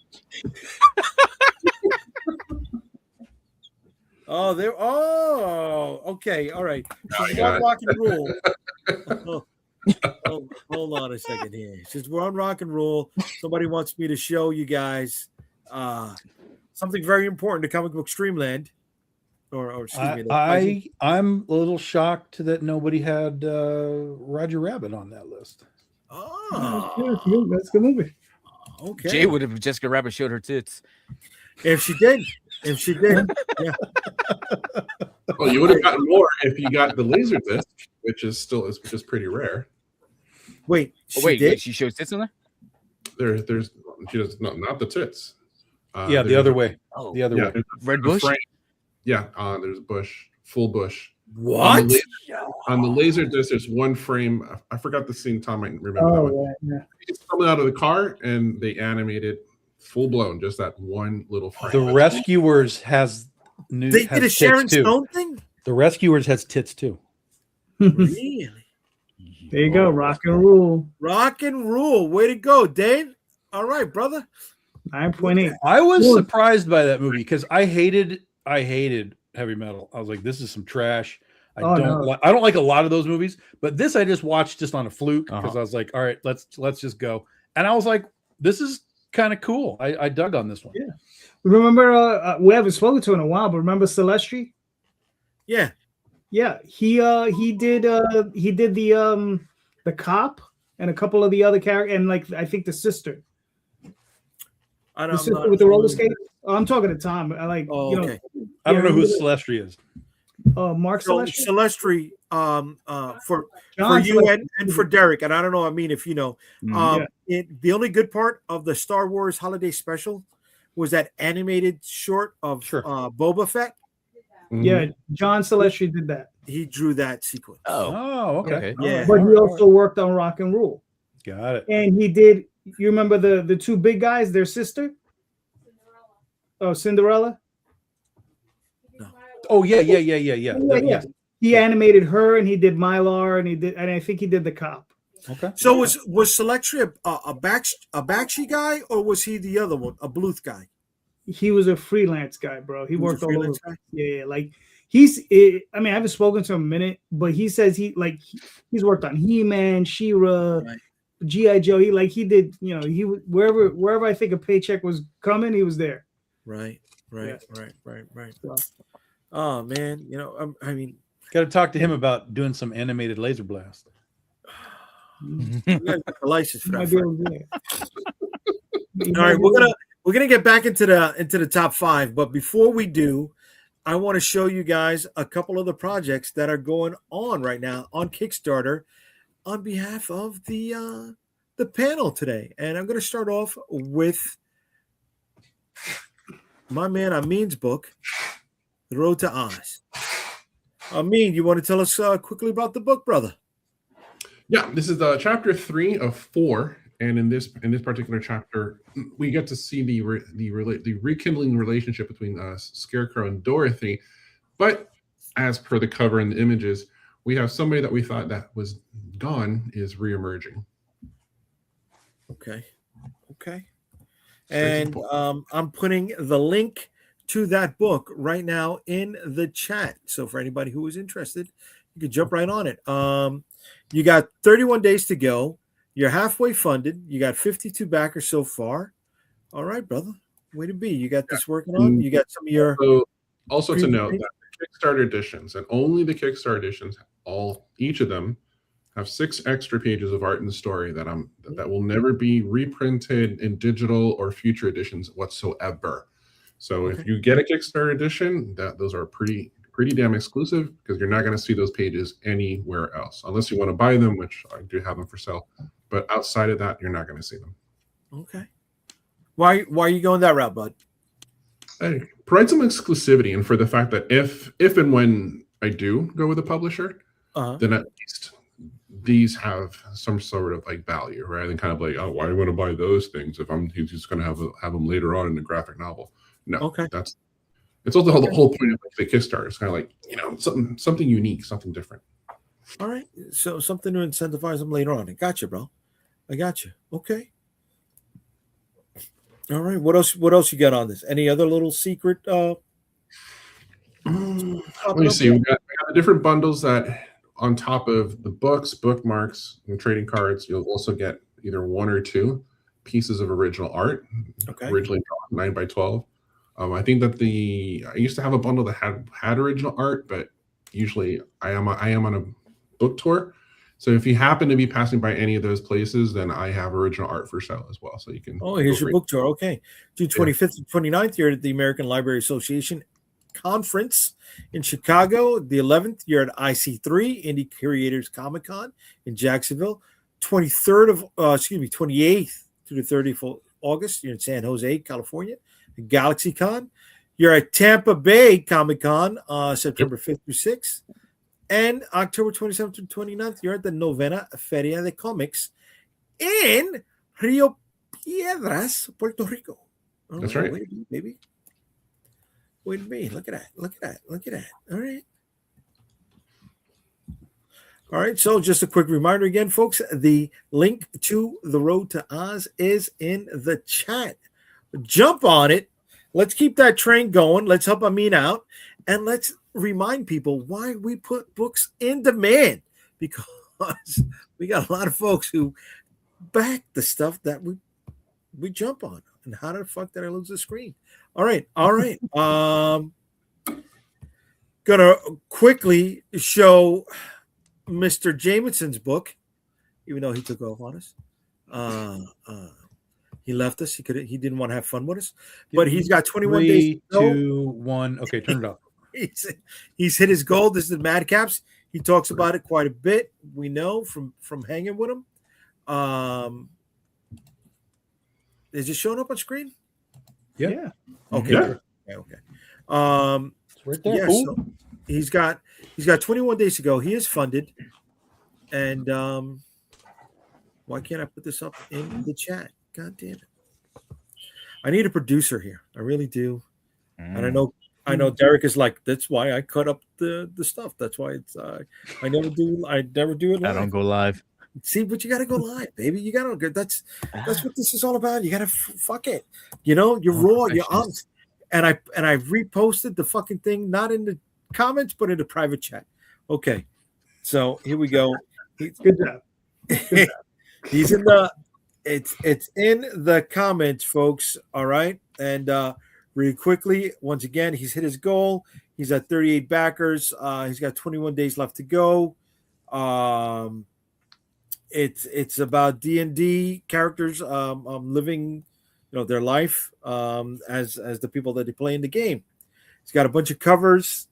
Okay. All right. So we're on rock and roll. Hold on a second here. Since we're on rock and roll, somebody wants me to show you guys something very important to Comic Book Streamland. Or excuse me. I'm a little shocked that nobody had Roger Rabbit on that list. Oh, that's a good movie. Okay. Jay would have Jessica Rabbit showed her tits. If she did, yeah. Well, you would have gotten more if you got the laser disc, which is pretty rare. Wait, wait, she shows tits in there? There's she does not the tits. The other way. Oh, the other way. Red bush. Yeah, there's bush, full bush. What? On the laser disc, there's one frame. I forgot the scene. Tom might remember that one. Yeah. He's coming out of the car, and they animated full blown, just that one little frame. The Rescuers has new. They did a Sharon Stone thing. The Rescuers has tits too. Really? There you go. Rock and roll. Rock and roll. Way to go, Dave. All right, brother. 9.8. I was surprised by that movie because I hated Heavy Metal. I was like, this is some trash. I don't like a lot of those movies, but this I just watched just on a fluke because I was like, all right, let's just go. And I was like, this is kind of cool. I dug on this one. Yeah. Remember, we haven't spoken to in a while, but remember Celestri? Yeah. Yeah. He did the cop and a couple of the other characters, and like I think the sister. The sister with the roller skate. Oh, I'm talking to Tom. I like. Okay. I don't know who Celestri is. Mark Celestri. Celestri, for you and for Derek, and I don't know. I mean, if you know, the only good part of the Star Wars Holiday Special was that animated short of Boba Fett. Yeah, John Celestri did that. He drew that sequence. Oh, okay. Yeah, but he also worked on Rock and Roll. Got it. And he did. You remember the two big guys, their sister? Oh, Cinderella. Oh yeah. Yeah. He animated her, and he did Mylar, and I think he did the cop. Okay. So was Selectri a Bakshi guy, or was he the other one, a Bluth guy? He was a freelance guy, bro. He was worked a all over. freelance guy? Yeah, like I mean, I haven't spoken to him a minute, but he says he's worked on He-Man, She-Ra, Right. G.I. Joe. He did, he wherever I think a paycheck was coming, he was there. Right. Yeah. So, Oh man, I mean, Got to talk to him about doing some animated laser blast. you gotta get the license for might that. be Frank. able to do it. All right, we're gonna get back into the top 5, but before we do, I want to show you guys a couple of the projects that are going on right now on Kickstarter on behalf of the panel today, and I'm going to start off with my man Amin's book, The Road to Oz. Amin, you want to tell us quickly about the book, brother? Yeah, this is chapter 3 of 4, and in this particular chapter, we get to see the rekindling relationship between Scarecrow and Dorothy. But as per the cover and the images, we have somebody that we thought that was gone is reemerging. Okay. And I'm putting the link to that book right now in the chat. So for anybody who is interested, you can jump right on it. You got 31 days to go. You're halfway funded. You got 52 backers so far. All right, brother. Way to be. You got this working on. You got some of your. Also to note that the Kickstarter editions, and only the Kickstarter editions, each of them have 6 extra pages of art and story that will never be reprinted in digital or future editions whatsoever. So if you get a Kickstarter edition, those are pretty damn exclusive, because you're not going to see those pages anywhere else, unless you want to buy them, which I do have them for sale. But outside of that, you're not going to see them. Okay. Why are you going that route, bud? I provide some exclusivity, and for the fact that if and when I do go with a publisher, then at least these have some sort of like value, rather than kind of like, oh, why do I want to buy those things if he's just going to have them later on in the graphic novel? No, okay. It's also the whole point of the Kickstarter. It's kind of like, something unique, something different. All right, so something to incentivize them later on. I got you, bro. I got you. Okay. All right. What else you got on this? Any other little secret? Let me see. We got different bundles that, on top of the books, bookmarks, and trading cards, you'll also get either 1 or 2 pieces of original art. Okay. Originally drawn 9x12. I think that I used to have a bundle that had original art, but usually I am on a book tour. So if you happen to be passing by any of those places, then I have original art for sale as well. So you can. Oh, here's your book tour. Okay. June 25th and 29th, you're at the American Library Association Conference in Chicago. The 11th, you're at IC3, Indie Creators Comic Con in Jacksonville. 28th through the 30th of August, you're in San Jose, California. GalaxyCon. You're at Tampa Bay Comic Con, September 5th through 6th. And October 27th through 29th, you're at the Novena Feria de Comics in Rio Piedras, Puerto Rico. Oh, that's right. Wait a minute. Look at that. All right. So just a quick reminder again, folks, the link to The Road to Oz is in the chat. Jump on it. Let's keep that train going. Let's help Amin out. And let's remind people why we put books in demand, because we got a lot of folks who back the stuff that we jump on. And how the fuck did I lose the screen? All right. Gonna quickly show Mr. Jameson's book, even though he took off on us. He left us. He didn't want to have fun with us. But he's got 21 days. 3, 2, 1. Okay, turn it off. He's hit his goal. This is the Madcaps. He talks about it quite a bit. We know from hanging with him. Is it showing up on screen? Yeah. Okay. Yeah. Okay. It's right there. Yeah, so he's got 21 days to go. He is funded. And why can't I put this up in the chat? God damn it. I need a producer here. I really do. And I Mm. know Derek is like, that's why I cut up the stuff. That's why it's I never do it I live. don't go live. See, but you got to go live, baby. You got to. That's what this is all about. You got to fuck it. You know, you're raw, you're honest. And I reposted the fucking thing, not in the comments, but in the private chat. Okay, so here we go. Good job. He's in the. It's in the comments, folks. All right, and really quickly, once again, he's hit his goal. He's at 38 backers. He's got 21 days left to go. It's about D&D characters living, their life as the people that they play in the game. He's got a bunch of covers.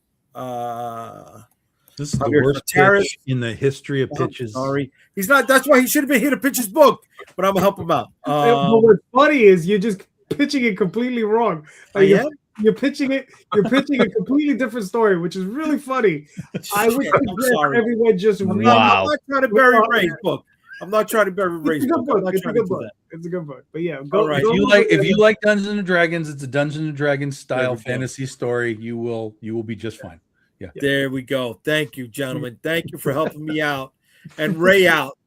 This is the Javier worst Gutierrez. pitch in the history of pitches. Sorry, he's not. That's why he should have been here to pitch his book. But I'm gonna help him out. But what's funny is you're just pitching it completely wrong. Like you're pitching a completely different story, which is really funny. I wish everyone just I'm not trying to bury Ray's book. I'm not trying to bury Ray's book. It's a good book. It's a good book. But yeah, go right. If you like Dungeons and Dragons, it's a Dungeons and Dragons style fantasy story. You will be just fine. Yeah. There we go. Thank you, gentlemen. Thank you for helping me out and Ray out,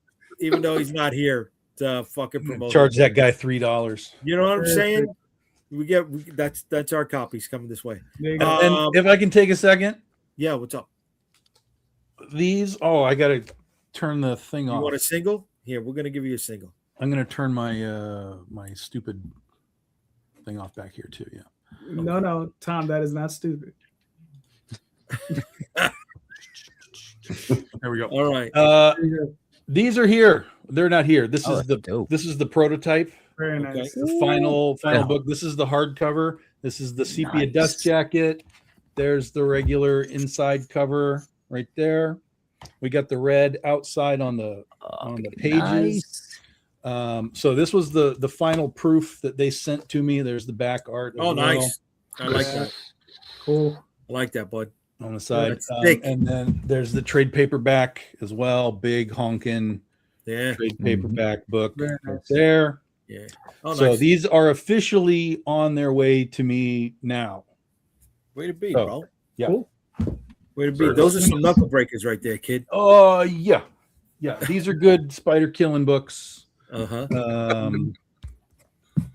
even though he's not here to fucking promote. Charge that guy $3. You know what I'm saying? That's our copies coming this way. And if I can take a second, yeah. What's up? These. Oh, I gotta turn the thing off. You want a single? Here, we're gonna give you a single. I'm gonna turn my my stupid thing off back here too. Yeah. No, Tom, that is not stupid. There we go. All right. These are here. They're not here. This is the prototype. Very nice. Okay. The final book. This is the hardcover. This is the sepia dust jacket. There's the regular inside cover right there. We got the red outside on the pages. Nice. So this was the final proof that they sent to me. There's the back art. Oh, nice. I like that. Cool. I like that, bud. On the side. And then there's the trade paperback as well. Big honkin' trade paperback book right there. Yeah. So these are officially on their way to me now. Way to be, bro. Yeah. Cool. Way to be. Those are some knuckle breakers right there, kid. Oh, yeah. Yeah. These are good spider killing books. Uh-huh.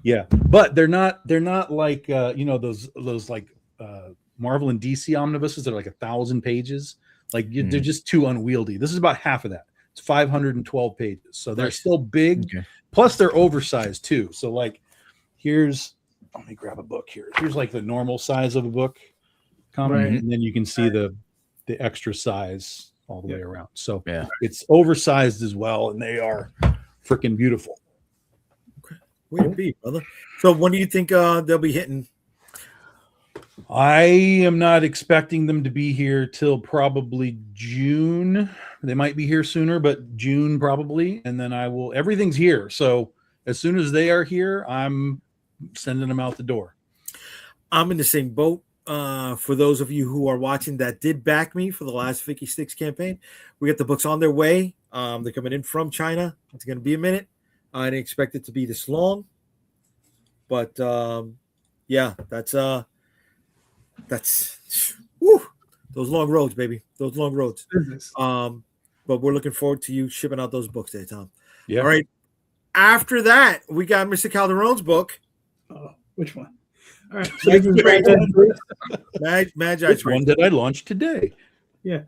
Yeah. But they're not like those like Marvel and DC omnibuses that are like 1,000 pages. Like they're just too unwieldy. This is about half of that. It's 512 pages. So they're still big. Okay. Plus they're oversized too. So like let me grab a book here. Here's like the normal size of a book comic, and then you can see the extra size all the way around. So it's oversized as well, and they are freaking beautiful. Okay. Way to be, brother. So when do you think they'll be hitting? I am not expecting them to be here till probably June. They might be here sooner, but June probably. And then everything's here. So as soon as they are here, I'm sending them out the door. I'm in the same boat. For those of you who are watching that did back me for the last Vicky Sticks campaign, we got the books on their way. They're coming in from China. It's going to be a minute. I didn't expect it to be this long. But that's those long roads, baby. Those long roads. But we're looking forward to you shipping out those books there, Tom. Yeah. All right. After that, we got Mr. Calderon's book. Which one? All right. Magi. Which one did I launch today? Yeah.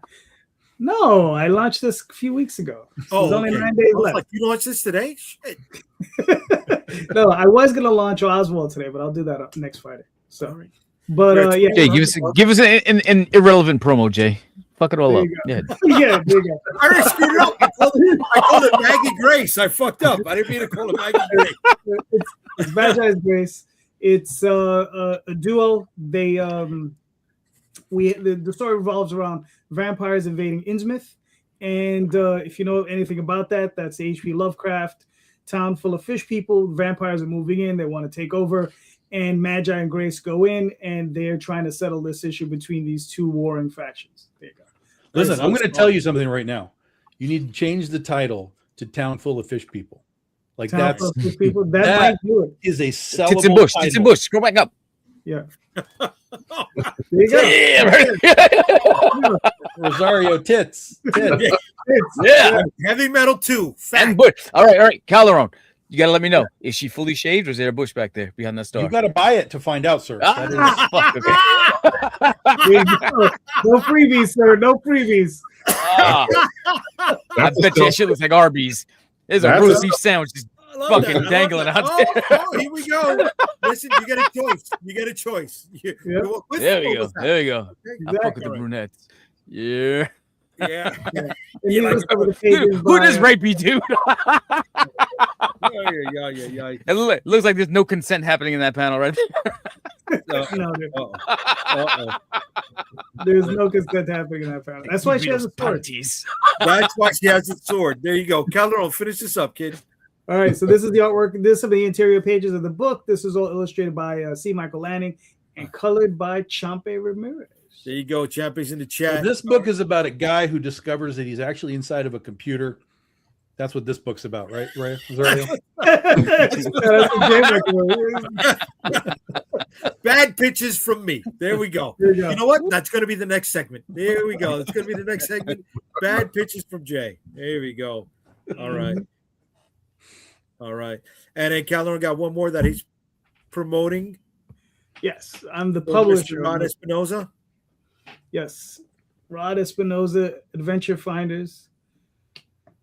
No, I launched this a few weeks ago. There's only 9 days left. Like, you launched this today? Shit. No, I was gonna launch Oswald today, but I'll do that next Friday. So, but Jay, give us an irrelevant promo, Jay. Fuck it all up. Yeah, there you go. I already screwed it up. I called it Maggie Grace. I fucked up. I didn't mean to call it Maggie Grace. It's Magi's Grace. It's a duo. They the story revolves around vampires invading Innsmouth, and if you know anything about that, that's H.P. Lovecraft town full of fish people. Vampires are moving in. They want to take over, and Magi and Grace go in, and they're trying to settle this issue between these two warring factions. There you go. Listen, I'm going to tell you something right now. You need to change the title to Town Full of Fish People. Like Town that's Plus Book people. That that might do it. is a Tits and sellable Bush. Tits and title. Bush. Scroll back up. Yeah. There you go. Yeah. Rosario tits. Tits. Yeah. Heavy Metal 2. And Fact. Bush. All right. Calderon. You gotta let me know. Is she fully shaved or is there a bush back there behind that star? You got to buy it to find out, sir. That is- Fuck, okay. There you go. No freebies, sir. No freebies. Ah, I That's a bet you that still- shit looks like Arby's. There's a That's roast a- beef sandwich just I love fucking that. I love dangling that. out there. Oh, here we go. Listen, you get a choice. You get a choice. You go with There we or go. without. There we go. Okay. I fuck with the Exactly. brunettes. Yeah. Yeah. And You you like look over the pages Who by, does rapey dude? Yeah. It looks like there's no consent happening in that panel, right? No, Uh-oh. there's no consent happening in that panel. That's why she has a sword. Panties. That's why she has a sword. There you go. Calderon, finish this up, kid. All right, so this is the artwork. This is the interior pages of the book. This is all illustrated by C. Michael Lanning and colored by Champe Ramirez. There you go. Champions in the So chat. this book is about a guy who discovers that he's actually inside of a computer. That's what this book's about, right? Right? Rosario? That's what Jay Michael- Bad pitches from me. There we go. There you go. You know what? That's going to be the next segment. There we go. It's going to be the next segment. Bad pitches from Jay. There we go. All right. All right. And then Calderon got one more that he's promoting. Yes, I'm the Mr. publisher. Ron Espinoza. Yes, Rod Espinoza, Adventure Finders.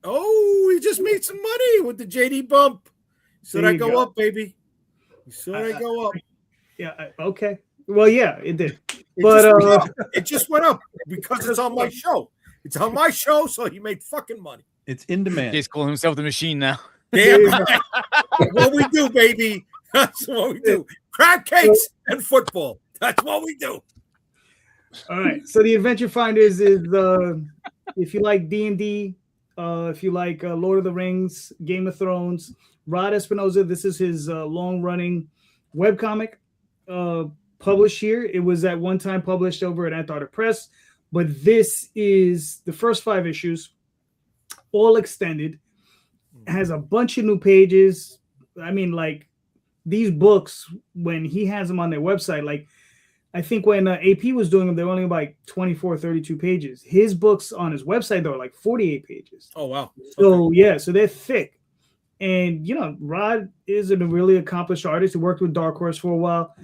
Oh, he just made some money with the JD bump. So There that you go go. up, baby. So that go up. Yeah, okay. Well, yeah, it did. It But just went up. It just went up because it's on my show. It's on my show, so he made fucking money. It's in demand. Jay's calling himself the machine now. Damn right. What we do, baby. That's what we do. Crab cakes and football. That's what we do. all right. So the Adventure Finders is if you like D&D, if you like Lord of the Rings, Game of Thrones, Rod Espinoza. This is his long-running webcomic published here. It was at one time published over at Antarctic Press, but this is the first 5 issues, all extended. It has a bunch of new pages. I mean, like these books, when he has them on their website, like I think when AP was doing them, they were only like 24, 32 pages. His books on his website, though, are like 48 pages. Oh, wow. So, yeah, so they're thick. And, you know, Rod is a really accomplished artist who worked with Dark Horse for a while.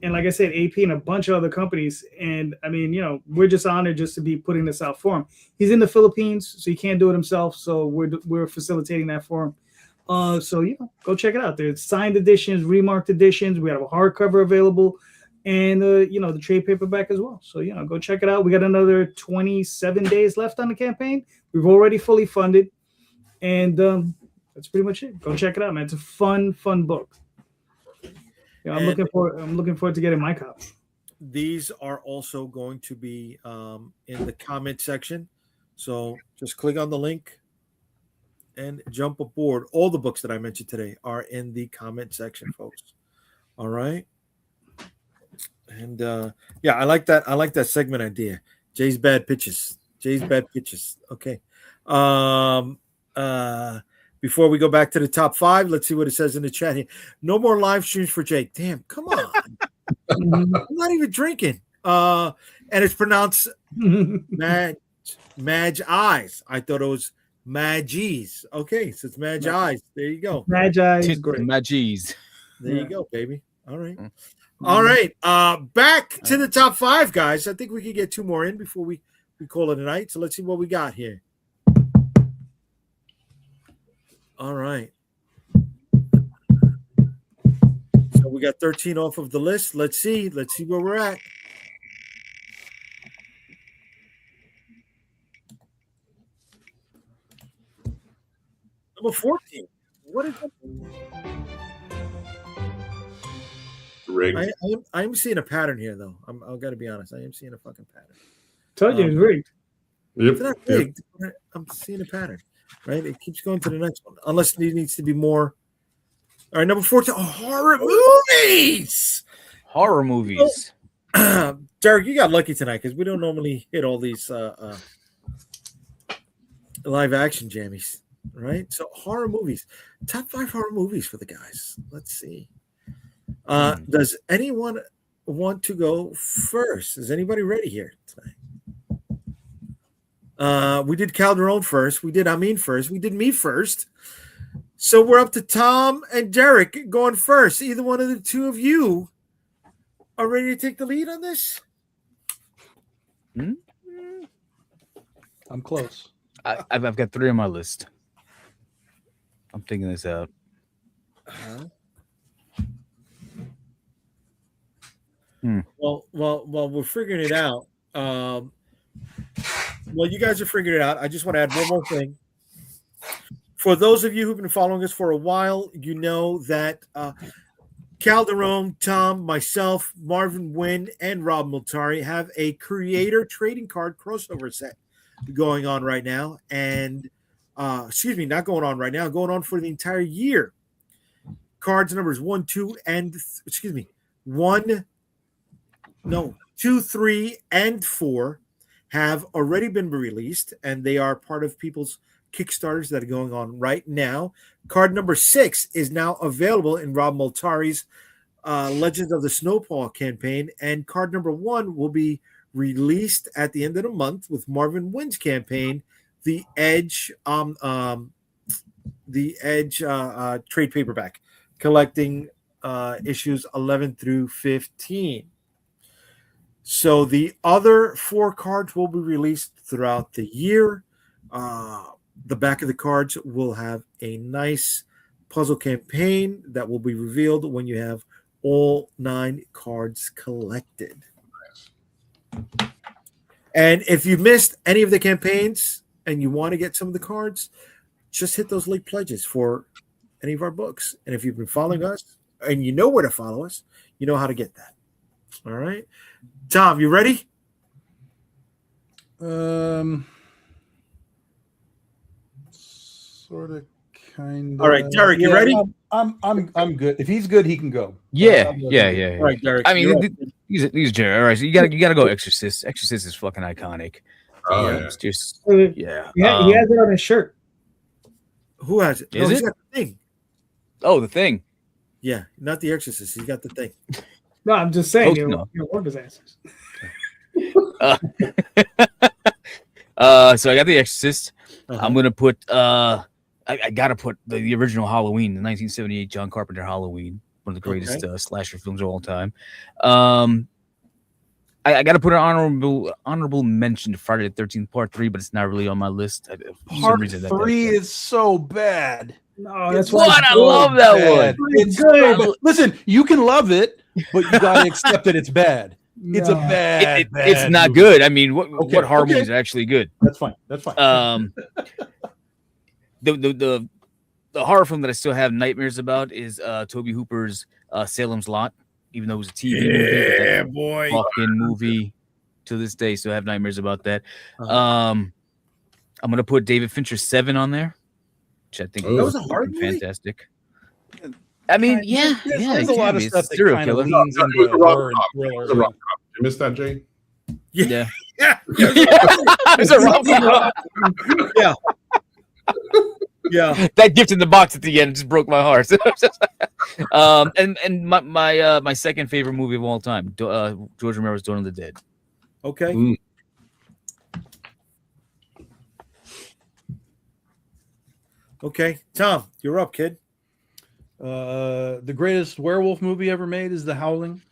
And like I said, AP and a bunch of other companies. And, I mean, you know, we're just honored just to be putting this out for him. He's in the Philippines, so he can't do it himself. So we're facilitating that for him. So, you know, go check it out. There's signed editions, remarked editions. We have a hardcover available. And, you know, the trade paperback as well. So, you know, go check it out. We got another 27 days left on the campaign. We've already fully funded. And that's pretty much it. Go check it out, man. It's a fun book. Yeah, I'm looking forward to getting my copy. These are also going to be in the comment section. So just click on the link and jump aboard. All the books that I mentioned today are in the comment section, folks. All right. And yeah, I like that. I like that segment idea. Jay's bad pitches. Okay. Before we go back to the top 5, let's see what it says in the chat here. No more live streams for Jay. Damn, come on. I'm not even drinking. And it's pronounced Magi's. I thought it was Magi's. Okay, so it's Magi's. There you go. Magi is Tits great. and Magis. There you go, baby. All right. All right. Back to the top 5, guys. I think we could get 2 more in before we call it a night. So let's see what we got here. All right. So we got 13 off of the list. Let's see where we're at. Number 14. What is that? Rigged. I am seeing a pattern here, though. I've got to be honest. I am seeing a fucking pattern. Told you it's rigged. It's Yep. not Yep. rigged, but I'm seeing a pattern, right? It keeps going to the next one, unless it needs to be more. All right, number 14. Oh, horror movies. Horror movies. Derek, you got lucky tonight because we don't normally hit all these live action jammies. Right. So horror movies, top 5 horror movies for the guys. Let's see. Does anyone want to go first? Is anybody ready here tonight? We did Calderon first. We did Amin first. We did me first. So we're up to Tom and Derek going first. Either one of the two of you are ready to take the lead on this? I'm close. I've got 3 on my list. I'm thinking this out. Well, we're figuring it out. Well, you guys are figuring it out. I just want to add one more thing. For those of you who've been following us for a while, you know that Calderon, Tom, myself, Marvin Wynn, and Rob Multari have a creator trading card crossover set going on right now. And not going on right now, going on for the entire year. Cards numbers 2, 3, and 4 have already been released, and they are part of people's Kickstarters that are going on right now. Card number 6 is now available in Rob Multari's Legends of the Snowpaw campaign, and card number 1 will be released at the end of the month with Marvin Wynn's campaign, the Edge trade paperback, collecting issues 11 through 15. So the other 4 cards will be released throughout the year. The back of the cards will have a nice puzzle campaign that will be revealed when you have all 9 cards collected. And if you missed any of the campaigns and you want to get some of the cards, just hit those link pledges for any of our books. And if you've been following us and you know where to follow us, you know how to get that. All right. Tom, you ready? Sort of, kind of. All right, Derek, you ready? I'm good. If he's good, he can go. Yeah. All right, Derek. I mean, these Jerry. All right, so you gotta go Exorcist. Exorcist is fucking iconic. Oh, It's just Yeah, he has it on his shirt. Who has it? Is He's it? got the thing. Oh, the Thing. Yeah, not the Exorcist. He's got the thing. No, I'm just saying, No. work his asses. So I got the Exorcist. I'm gonna put I gotta put the original Halloween, the 1978 John Carpenter Halloween, one of the greatest slasher films of all time. I gotta put an honorable mention to Friday the 13th Part 3, but it's not really on my list. Part 3 is so bad. No, that's what I love that one. It's good. Listen, you can love it, but you gotta accept that it's bad. It's a bad. It's not movie. good. I mean, what horror movies are actually good? That's fine. The horror film that I still have nightmares about is Toby Hooper's Salem's Lot, even though it was a TV movie. Yeah, boy. Fucking movie to this day, so I have nightmares about that. I'm gonna put David Fincher's 7 on there, which I think that was a horror movie? Fantastic. I mean, there's a lot of stuff that serial kind of killer. leans into horror and thriller. You missed that, Jay? Yeah. It's a rom-com. Yeah. Yeah. That gift in the box at the end just broke my heart. And my second favorite movie of all time, George Romero's Dawn of the Dead. Okay. Okay, Tom, you're up, kid. The greatest werewolf movie ever made is The Howling.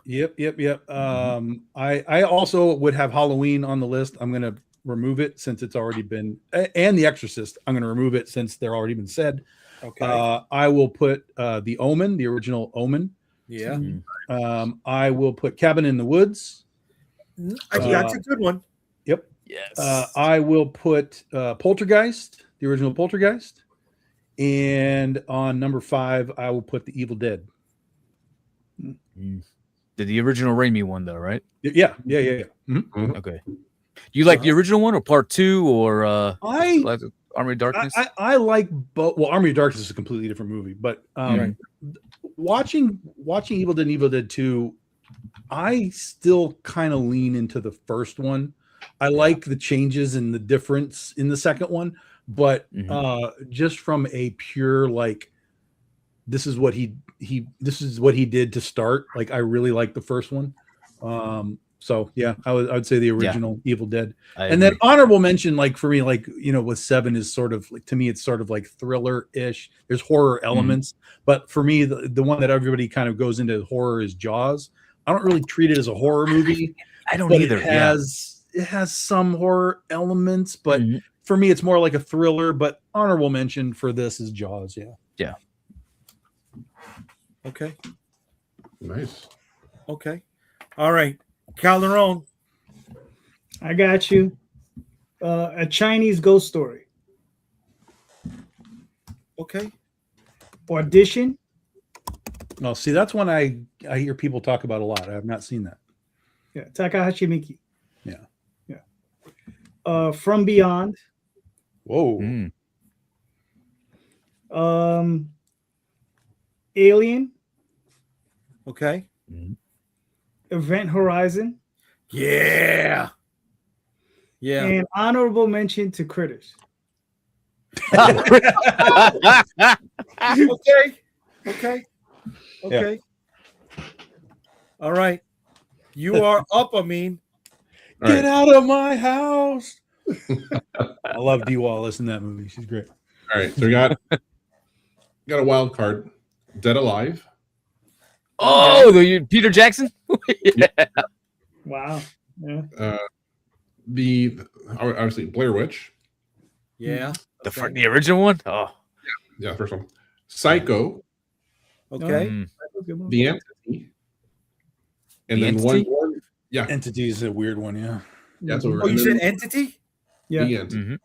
Yep. I also would have Halloween on the list. I'm gonna remove it since it's already been, and The Exorcist. I'm gonna remove it since they're already been said. Okay. I will put The Omen, the original Omen. Yeah. I will put Cabin in the Woods. That's a good one. Yep. Yes. I will put Poltergeist, the original Poltergeist. And on number 5, I will put The Evil Dead. The original Raimi one, though, right? Yeah. Mm-hmm. Okay. Do you like the original one or Part 2 or Army of Darkness? I like both. Well, Army of Darkness is a completely different movie, but watching Evil Dead and Evil Dead 2, I still kind of lean into the first one. I like the changes and the difference in the second one, but just from a pure like, this is what he did to start. Like, I really like the first one. So yeah, I would say the original Evil Dead. And then honorable mention, like for me, like, you know, with 7 is sort of like, to me, it's sort of like thriller-ish. There's horror elements, but for me, the one that everybody kind of goes into horror is Jaws. I don't really treat it as a horror movie. I don't either. It has some horror elements, but for me, it's more like a thriller. But honorable mention for this is Jaws. Yeah. Okay. Nice. Okay. All right. Calderon. I got you. A Chinese ghost story. Okay. Audition. Well, see, that's one I hear people talk about a lot. I have not seen that. Yeah. Takahashi Miki. Yeah. From Beyond. Whoa. Alien. Okay. Event Horizon. Yeah. And honorable mention to Critters. Okay. All right. You are up, Amin. Get out of my house. I love Dee Wallace in that movie. She's great. All right, so we got a wild card. Dead Alive. Oh, Peter Jackson. Wow. Yeah. The obviously Blair Witch. Yeah. The original one. Oh, Yeah, first one. Psycho. Okay. The Entity. And The then Entity? one more. Yeah. Entity is a weird one, yeah. Yeah, so Oh, you said entity? Yeah. The Entity.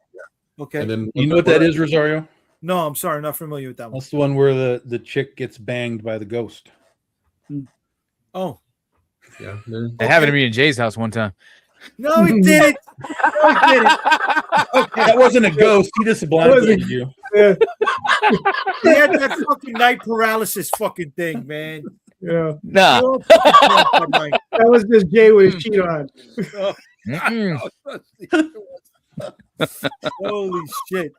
Okay. And then You know what that is, Rosario? No, I'm sorry, not familiar with that one. That's the one where the chick gets banged by the ghost. Oh. Yeah. it happened to me in Jay's house one time. No, he didn't. Okay. That wasn't a ghost. He just blindsided you. Yeah. He had that fucking night paralysis fucking thing, man. Yeah. Nah. You all fucking know that night. That was just Jay with his cheat on. Holy shit.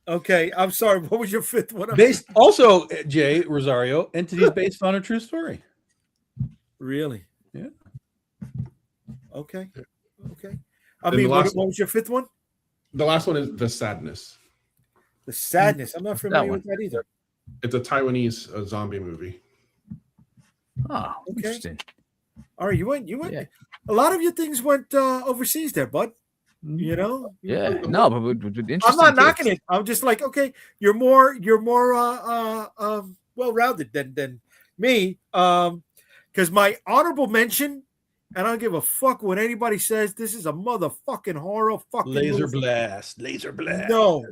Okay, I'm sorry. What was your fifth one? Based also, Jay Rosario, Entity is based on a true story. Really? Yeah. Okay. I And mean, the what last was your fifth one? The last one is The Sadness. The Sadness. I'm not familiar one. with that either. It's a Taiwanese zombie movie. Oh, Okay. interesting. All right, you went. Yeah. A lot of your things went overseas there, bud. You know? Yeah. No, but interesting. I'm not too. knocking it. I'm just like, okay, you're more well-rounded than me. Because my honorable mention, and I don't give a fuck what anybody says, this is a motherfucking horror fucking Laser movie. blast. No.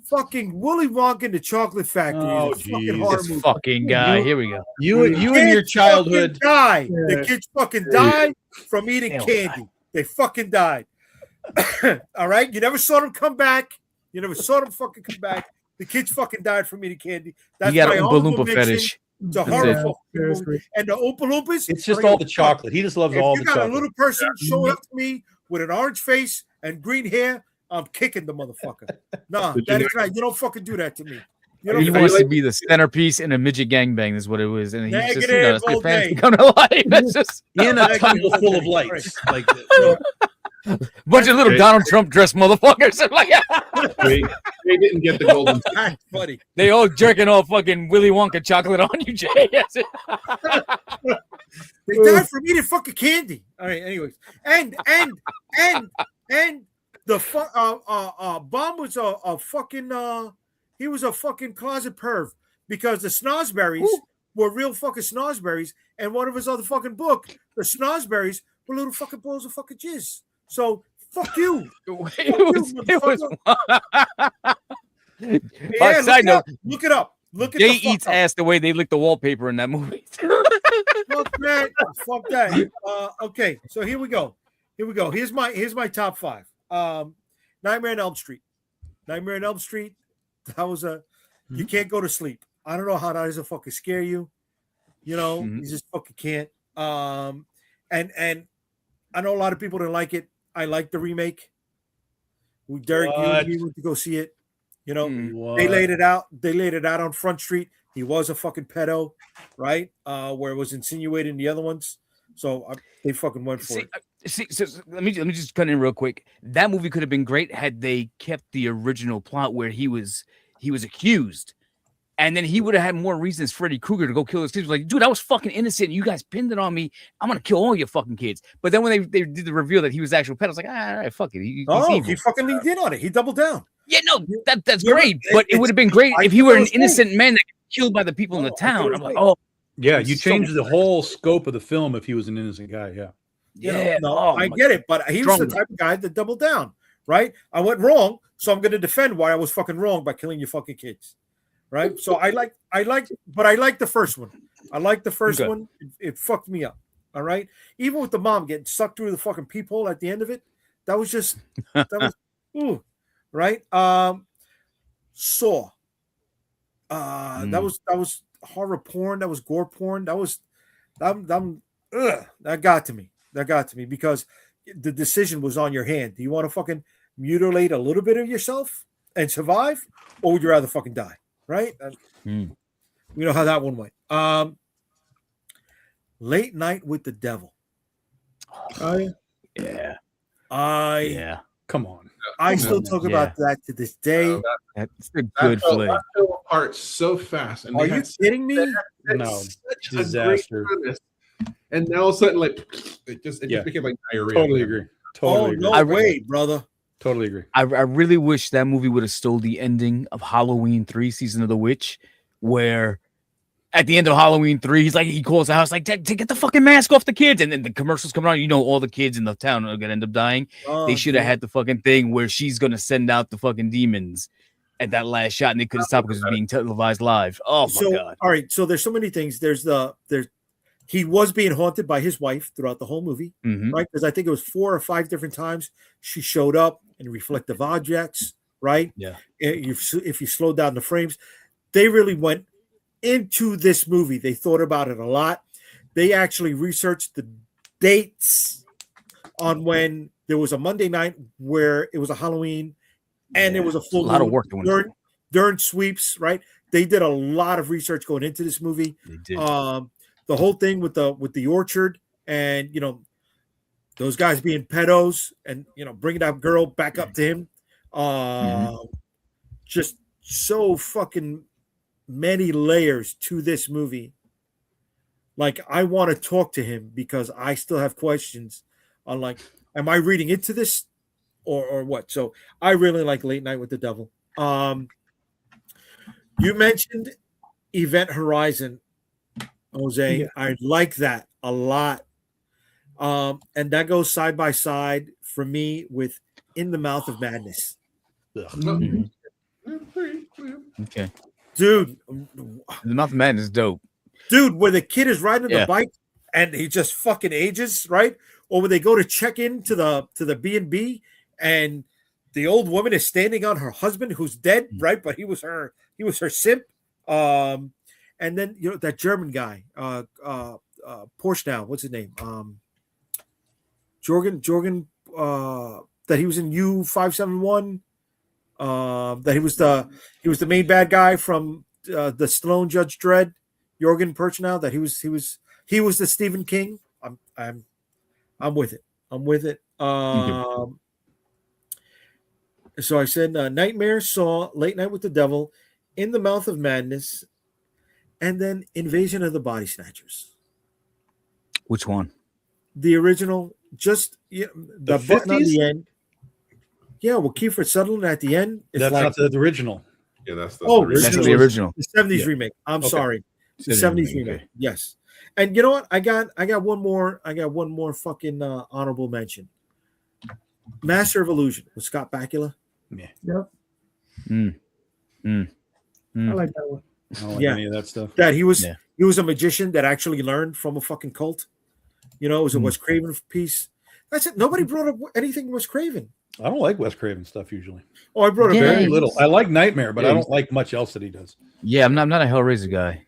Fucking Willy Wonka and the Chocolate Factory Oh, is a fucking geez. horror This movie. fucking guy. Here we go. You and your Kids childhood. fucking die. Yeah. The kids fucking died from eating Hell, candy. They fucking died. All right, you never saw them come back. You never saw them fucking come back. The kids fucking died from eating candy. That's You got my an Oompa honorable Loompa mention. fetish. It's a That's horror it. fucking movie. Seriously. And the Oompa Loompas. It's just I don't all give the a fuck. chocolate. He just loves If all you the got a chocolate. little person showing up to me with an orange face and green hair, I'm kicking the motherfucker. Nah, Did that you is right. You don't fucking do that to me. You Are don't He you fucking- wants to be the centerpiece in a midget gangbang, is what it was. And he's just, Negative it's all good fans day. to come to life. That's just In a tunnel full of Okay. lights. Like a bunch of little Okay. Donald Trump dressed motherfuckers. Like, They didn't get the golden. That's funny. they all jerking all fucking Willy Wonka chocolate on you, Jay. That's it. They died from eating fucking candy. All right, anyways. And the Bomb was a fucking he was a fucking closet perv because the snozberries were real fucking snozberries, and one of his other fucking book, the snozberries were little fucking balls of fucking jizz. So fuck you. Yeah, Side note, look it up. Look at Jay the fuck eats up. ass the way they lick the wallpaper in that movie. Fuck that. Fuck that. Okay, so here we go. Here's my top five. Nightmare on Elm Street. Nightmare on Elm Street. That was you can't go to sleep. I don't know how that doesn't fucking scare you. You know, you just fucking can't. And I know a lot of people didn't like it. I like the remake. Derek, you and me went to go see it. You know, they laid it out. They laid it out on Front Street. He was a fucking pedo, right? Where it was insinuating the other ones. So they fucking went for it. So let me just cut in real quick. That movie could have been great had they kept the original plot where he was accused, and then he would have had more reasons Freddy Krueger to go kill his kids. Like, dude, I was fucking innocent. You guys pinned it on me. I'm gonna kill all your fucking kids. But then when they did the reveal that he was actual pedo, I was like, all right, fuck it. He fucking leaned in on it. He doubled down. Yeah, no, that's great. But it would have been great if he were an innocent man that got killed by the people in the town. I'm like, oh. Yeah, you changed the whole scope of the film if he was an innocent guy. Yeah. Yeah, I get it, but he was the type of guy that doubled down, right? I went wrong, so I'm going to defend why I was fucking wrong by killing your fucking kids, right? So I like the first one. I like the first one. It fucked me up, all right? Even with the mom getting sucked through the fucking peephole at the end of it, that was just ooh, right? Saw. That was horror porn. That was gore porn. That got to me. That got to me because the decision was on your hand. Do you want to fucking mutilate a little bit of yourself and survive, or would you rather fucking die? Right? We know how that one went. Late Night with the Devil. Yeah. Come on. I still talk about that to this day. That's a good flick. That fell apart so fast. And are you kidding me? No, disaster. And now all of a sudden, like it just became like diarrhea. Totally agree. Totally agree. No way, brother. Totally agree. I really wish that movie would have stole the ending of Halloween 3 Season of the Witch, where at the end of Halloween 3, he calls the house like, to get the fucking mask off the kids. And then the commercials coming on, all the kids in the town are going to end up dying. They should have had the fucking thing where she's going to send out the fucking demons at that last shot, and they could have stopped because it was being televised live. Oh, my God. All right, so there's so many things. He was being haunted by his wife throughout the whole movie, right? Because I think it was 4 or 5 different times she showed up in reflective objects, right? Yeah. If you slow down the frames, they really went into this movie. They thought about it a lot. They actually researched the dates on when there was a Monday night where it was a Halloween and there was a full lot of work during sweeps, right? They did a lot of research going into this movie. They did. The whole thing with the orchard and those guys being pedos and bringing that girl back up to him, just so fucking many layers to this movie. Like, I want to talk to him because I still have questions on, like, am I reading into this or what? So I really like Late Night with the Devil. You mentioned Event Horizon, Jose. Yeah. I like that a lot. And that goes side by side for me with In the Mouth of Madness. Okay. Dude. The Mouth of Madness is dope. Dude, where the kid is riding the bike and he just fucking ages, right? Or when they go to check in to the B&B and the old woman is standing on her husband who's dead, right? But he was her simp. And then that German guy, Porsche now, what's his name? Jorgen, that he was in U571. That he was the main bad guy from the Stallone Judge Dredd, Jorgen Perchnow. That he was the Stephen King. I'm with it. So I said Nightmare, Saw, Late Night with the Devil, In the Mouth of Madness, and then Invasion of the Body Snatchers. Which one? The original, just the button 50s? On the end. Yeah, well, Kiefer Sutherland at the end. That's not the original. Yeah, that's the original. The 70s remake. I'm sorry. The 70s remake. Okay. Yes. And you know what? I got one more. I got one more fucking honorable mention. Master of Illusion with Scott Bakula. Yeah. Yep. I like that one. I don't like any of that stuff. That he was a magician that actually learned from a fucking cult. It was a Wes Craven piece. That's it. Nobody brought up anything Wes Craven. I don't like Wes Craven stuff usually. Oh, I brought up very little. I like Nightmare, but I don't like much else that he does. Yeah, I'm not a Hellraiser guy.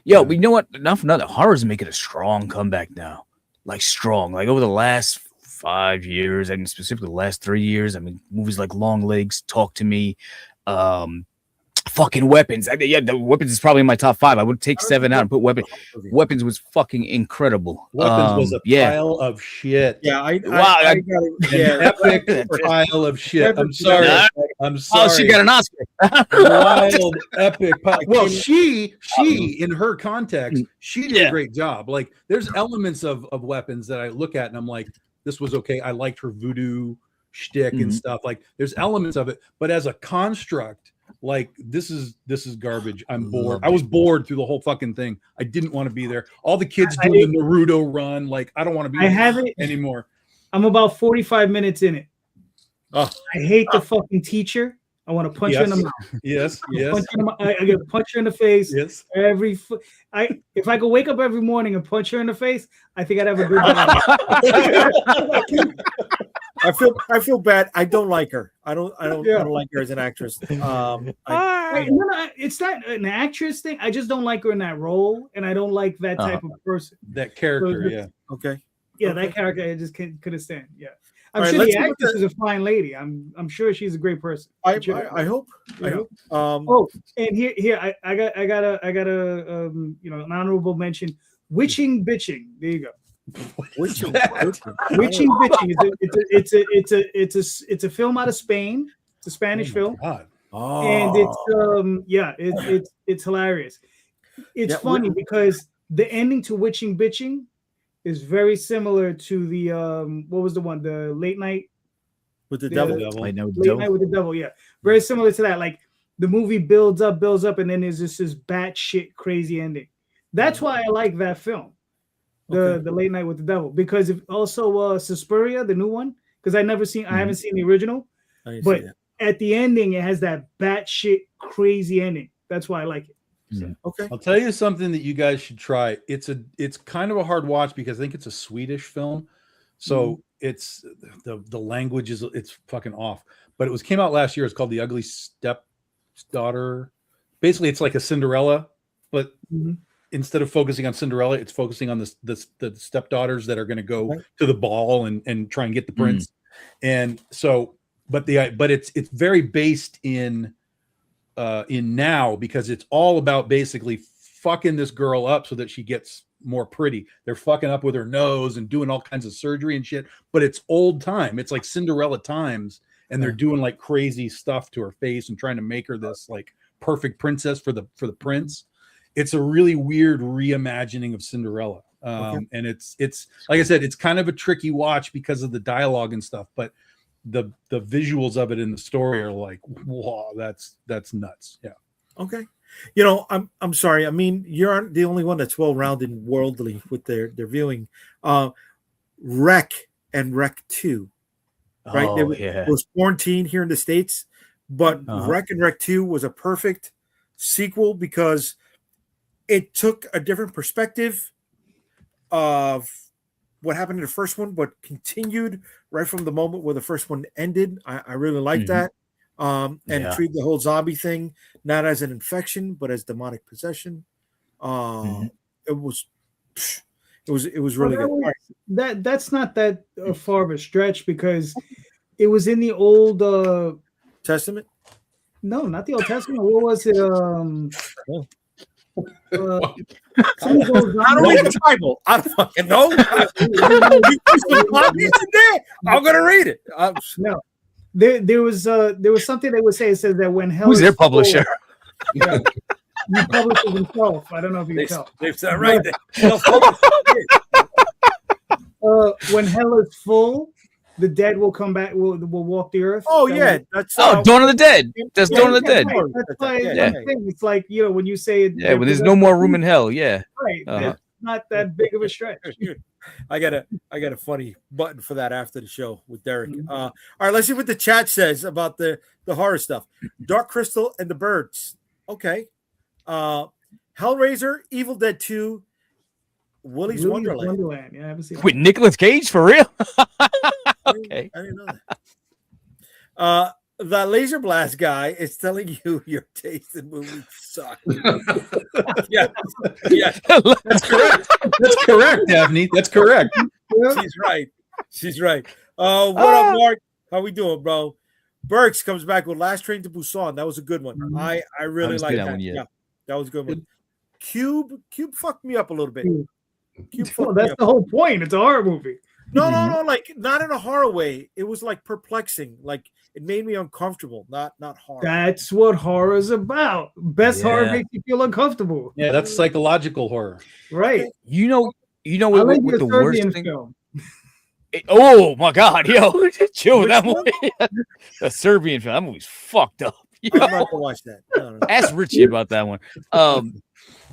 Yo, but what? Enough. Horror's making a strong comeback now. Like strong. Like over the last 5 years, and specifically the last 3 years. I mean, movies like Long Legs, Talk to Me, fucking Weapons. Yeah, the Weapons is probably in my top 5. I would take 7 out and put Weapons. Weapons was fucking incredible. Weapons was a pile of shit. Yeah, I Wow, yeah, Epic pile of shit. I'm sorry. I'm sorry. Oh, she got an Oscar. Wild, epic pile. Well, she in her context, she did a great job. Like, there's elements of Weapons that I look at and I'm like, this was okay. I liked her voodoo shtick and stuff. Like, there's elements of it, but as a construct, like, this is garbage. I'm bored. I was bored through the whole fucking thing. I didn't want to be there. All the kids doing the Naruto run. Like, I don't want to be there anymore. I'm about 45 minutes in it. Oh. I hate the fucking teacher. I want to punch her in the mouth. Yes. I get to punch her in the face. Yes. If I could wake up every morning and punch her in the face, I think I'd have a good day. I feel bad. I don't like her. I don't like her as an actress. No, it's not an actress thing. I just don't like her in that role, and I don't like that type of person. That character, Okay. Yeah, that character I just couldn't stand. Yeah. I'm sure the actress is a fine lady. I'm sure she's a great person. I hope. And here I got a an honorable mention. Witching Bitching. There you go. Witching Bitching. It's a film out of Spain. It's a Spanish film. And it's hilarious. It's funny because the ending to Witching Bitching is very similar to the what was the one, the Late Night with the Devil. Late Night with the Devil. Yeah, very similar to that. Like, the movie builds up, and then there's just this batshit crazy ending. That's why I like that film, the Late Night with the Devil, because also Suspiria, the new one, because I haven't seen the original, but at the ending it has that batshit crazy ending. That's why I like it. Yeah. Okay, I'll tell you something that you guys should try. It's kind of a hard watch because I think it's a Swedish film, so it's the language it's fucking off. But it came out last year. It's called The Ugly Stepdaughter. Basically, it's like a Cinderella, but instead of focusing on Cinderella, it's focusing on the stepdaughters that are going to go to the ball and try and get the prince. And so, but it's very based in now, because it's all about basically fucking this girl up so that she gets more pretty. They're fucking up with her nose and doing all kinds of surgery and shit, but it's old time. It's like Cinderella times, and they're doing like crazy stuff to her face and trying to make her this like perfect princess for the prince. It's a really weird reimagining of Cinderella. And it's like I said, it's kind of a tricky watch because of the dialogue and stuff, but the visuals of it in the story are like, wow, that's nuts. Yeah. Okay. I'm sorry. I mean, you're the only one that's well-rounded and worldly with their viewing. Rec and Rec 2. Right? There was quarantine here in the States, but Rec and Rec 2 was a perfect sequel because it took a different perspective of what happened in the first one, but continued right from the moment where the first one ended. I really like that. And treat the whole zombie thing not as an infection, but as demonic possession. It was really good. That's not that far of a stretch, because it was in the Old Testament. No, not the Old Testament. What was it? I don't read the Bible. I don't fucking know. I'm gonna read it. No, there was something they would say. It says that when hell who's their publisher? He publishes himself. I don't know if you can tell. They've said right when hell is full, the dead will come back. Will walk the earth. Oh yeah, that's Dawn of the Dead. That's Dawn of the Dead. Right. That's why it's like, when you say when there's no more room in hell. Yeah, right. It's not that big of a stretch. I got a funny button for that after the show with Derek. All right, let's see what the chat says about the horror stuff. Dark Crystal and the Birds. Okay. Hellraiser, Evil Dead 2, Willy's Wonderland. Yeah, I haven't seen with Nicolas Cage for real. Okay. I didn't know that. The Laser Blast guy is telling you your taste in movies suck. Yeah. That's correct. That's correct, Daphne. That's correct. She's right. She's right. What up, Mark? How we doing, bro? Burks comes back with Last Train to Busan. That was a good one. I really haven't like seen that. that one yet. Yeah, that was a good one. Cube fucked me up a little bit. Cube Well, fucked me that's up. the whole point. It's a horror movie. No, like not in a horror way. It was like perplexing. Like it made me uncomfortable. Not horror. That's what horror is about. Best horror Yeah. makes you feel uncomfortable. Yeah, that's psychological horror. Right. You know I what, like what the worst Serbian thing? film. Oh my God, yo, chill with that movie. The Serbian film. That movie's fucked up. I'm not gonna watch that. No. Ask Richie about that one.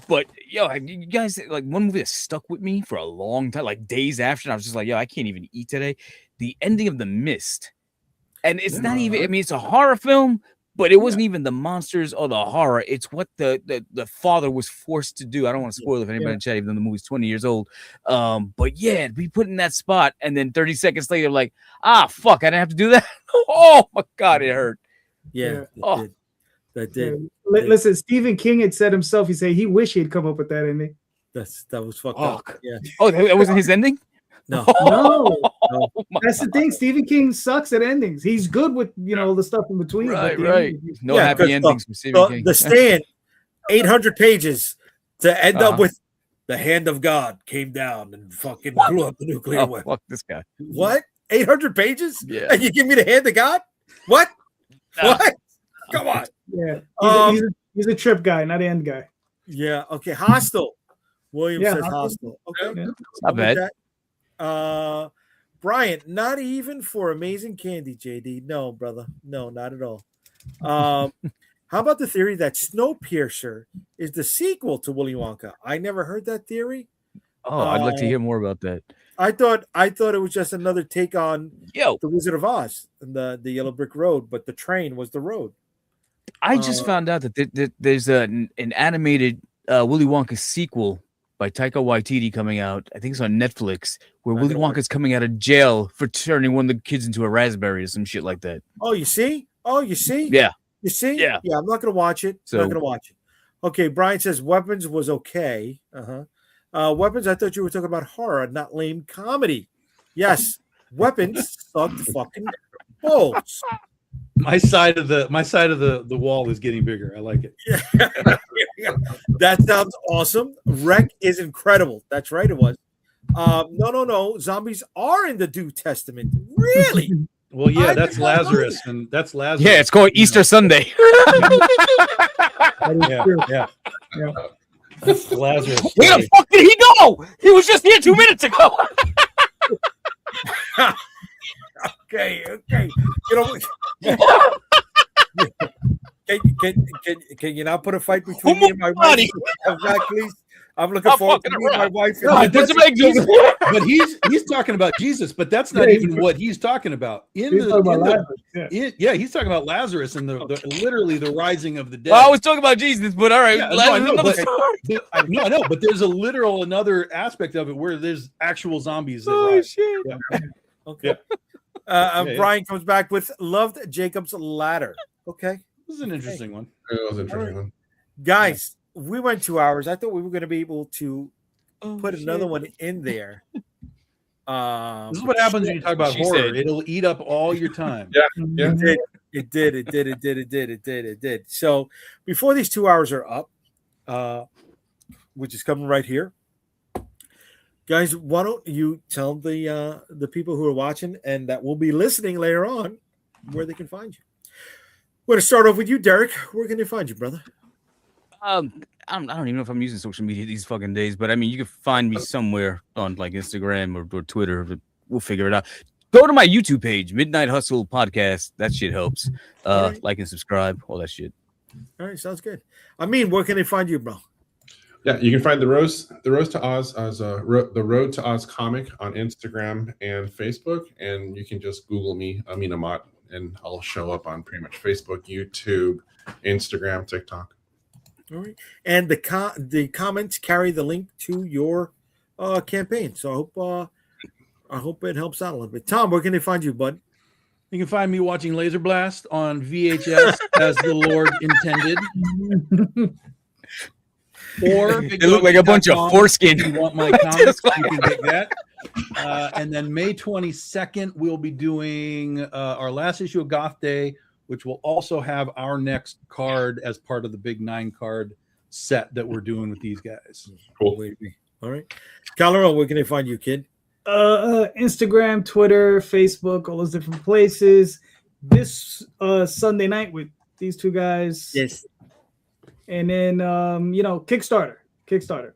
But yo, you guys, like one movie that stuck with me for a long time, like days after, and I was just like, yo, I can't even eat today. The ending of The Mist. And it's not even, I mean, it's a horror film, but it wasn't even the monsters or the horror. It's what the father was forced to do. I don't want to spoil it if anybody in chat, even though the movie's 20 years old. But yeah, be put in that spot, and then 30 seconds later, like, fuck, I didn't have to do that. Oh my God, it hurt. Yeah. Oh. That did. Listen, Stephen King had said himself, he said he wished he'd come up with that ending. That was fucked up. Yeah. Oh, that wasn't his ending? No. No. Oh, my That's the thing. Stephen King sucks at endings. He's good with the stuff in between. Right, but the right. ending- No Yeah, happy 'cause endings from Stephen King. The Stand, 800 pages to end up with the hand of God came down and fucking blew up the nuclear Oh, weapon. fuck this guy. What? 800 pages? Yeah. And you give me the hand of God? What? No. What? Come on. Yeah. He's a trip guy, not an end guy. Yeah. Okay. Hostile. William Yeah, says Hostile. hostile. Okay. Yeah. Not bad. Brian, not even for Amazing Candy, JD. No, brother. No, not at all. How about the theory that Snowpiercer is the sequel to Willy Wonka? I never heard that theory. Oh, I'd like to hear more about that. I thought it was just another take on Yo, the Wizard of Oz and the Yellow Brick Road, but the train was the road. I just found out that there's an animated Willy Wonka sequel by Taika Waititi coming out. I think it's on Netflix, where Willy Wonka's coming out of jail for turning one of the kids into a raspberry or some shit like that. Oh, you see? Yeah. You see? Yeah. Yeah, I'm not going to watch it. So- I'm not going to watch it. Okay, Brian says Weapons was okay. Weapons, I thought you were talking about horror, not lame comedy. Yes, Weapons sucked fucking balls. My side of the wall is getting bigger. I like it. That sounds awesome. Wreck is incredible. That's right, it was. No. Zombies are in the New Testament. Really? Well, yeah, I that's did not know Lazarus, and that's Lazarus. Yeah, it's called Easter Sunday. That is true. Yeah. Yeah. That's Lazarus. Where the fuck did he go? He was just here 2 minutes ago. Okay. You know, can you not put a fight between me and my wife? Please. I'm looking forward to meeting my wife. But he's talking about Jesus, but that's not even what he's talking about. He's talking about Lazarus, He's talking about Lazarus and literally the rising of the dead. Well, I was talking about Jesus, but all right. Yeah, Lazarus, no, but there's a literal another aspect of it where there's actual zombies. That Oh rise. shit! Yeah. Okay. Brian comes back with loved Jacob's Ladder. Okay. This is an interesting one. It was an interesting one. Guys, we went 2 hours. I thought we were going to be able to put another one in there. This is what happens when you talk about She horror. said- It'll eat up all your time. Yeah. It did. So before these 2 hours are up, which is coming right here, guys, why don't you tell the people who are watching and that will be listening later on where they can find you? We're going to start off with you, Derek. Where can they find you, brother? I don't even know if I'm using social media these fucking days, but I mean, you can find me somewhere on like Instagram or Twitter. But we'll figure it out. Go to my YouTube page, Midnight Hustle Podcast. That shit helps. Right. Like and subscribe, all that shit. All right, sounds good. I mean, where can they find you, bro? Yeah, you can find the Rose to Oz as the Road to Oz comic on Instagram and Facebook, and you can just Google me, Amin Amat, and I'll show up on pretty much Facebook, YouTube, Instagram, TikTok. All right, and the comments carry the link to your campaign. So I hope it helps out a little bit. Tom, where can they find you, bud? You can find me watching Laser Blast on VHS as the Lord intended. Or They look like a bunch of foreskin. If you want my comics, you can get that. And then May 22nd, we'll be doing our last issue of Goth Day, which will also have our next card as part of the big 9-card set that we're doing with these guys. Cool. All right. Calero, where can they find you, kid? Instagram, Twitter, Facebook, all those different places. This Sunday night with these two guys. Yes. And then Kickstarter.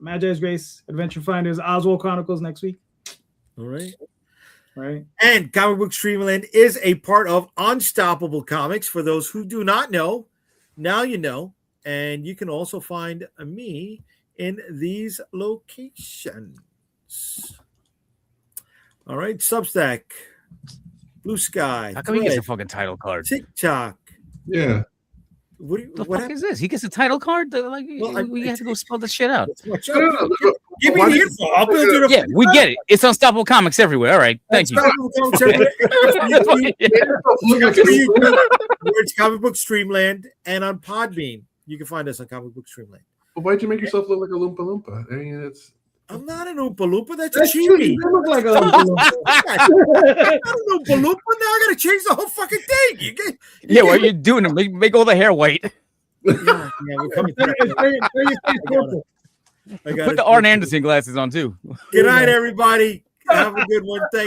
Magi's Grace, Adventure Finders, Oswald Chronicles next week. All right. Right. And Comic Book Streamland is a part of Unstoppable Comics. For those who do not know, now you know. And you can also find me in these locations. All right. Substack, Blue Sky. How come he gets a Thread, fucking title card? TikTok. Yeah. The fuck is this? He gets a title card? We have to go spell this shit out. No, Give me the info. I'll build it up. Yeah, we get it. It's Unstoppable Comics everywhere. All right. Thank you. Unstoppable Comics everywhere. It's Comic Book Streamland, and on Podbean, you can find us on Comic Book Streamland. Well, why'd you make yourself look like a Loompa Loompa? I mean, it's. I'm not an Oompa Loompa. That's a That's true. chibi. You look like a Oompa Loompa. I'm not an Oompa Loompa. Now I got to change the whole fucking thing. Yeah, what are you doing? Make all the hair white. Yeah, we're coming through. Put the Arn Anderson glasses on too. Good night, everybody. Have a good one. Thank you.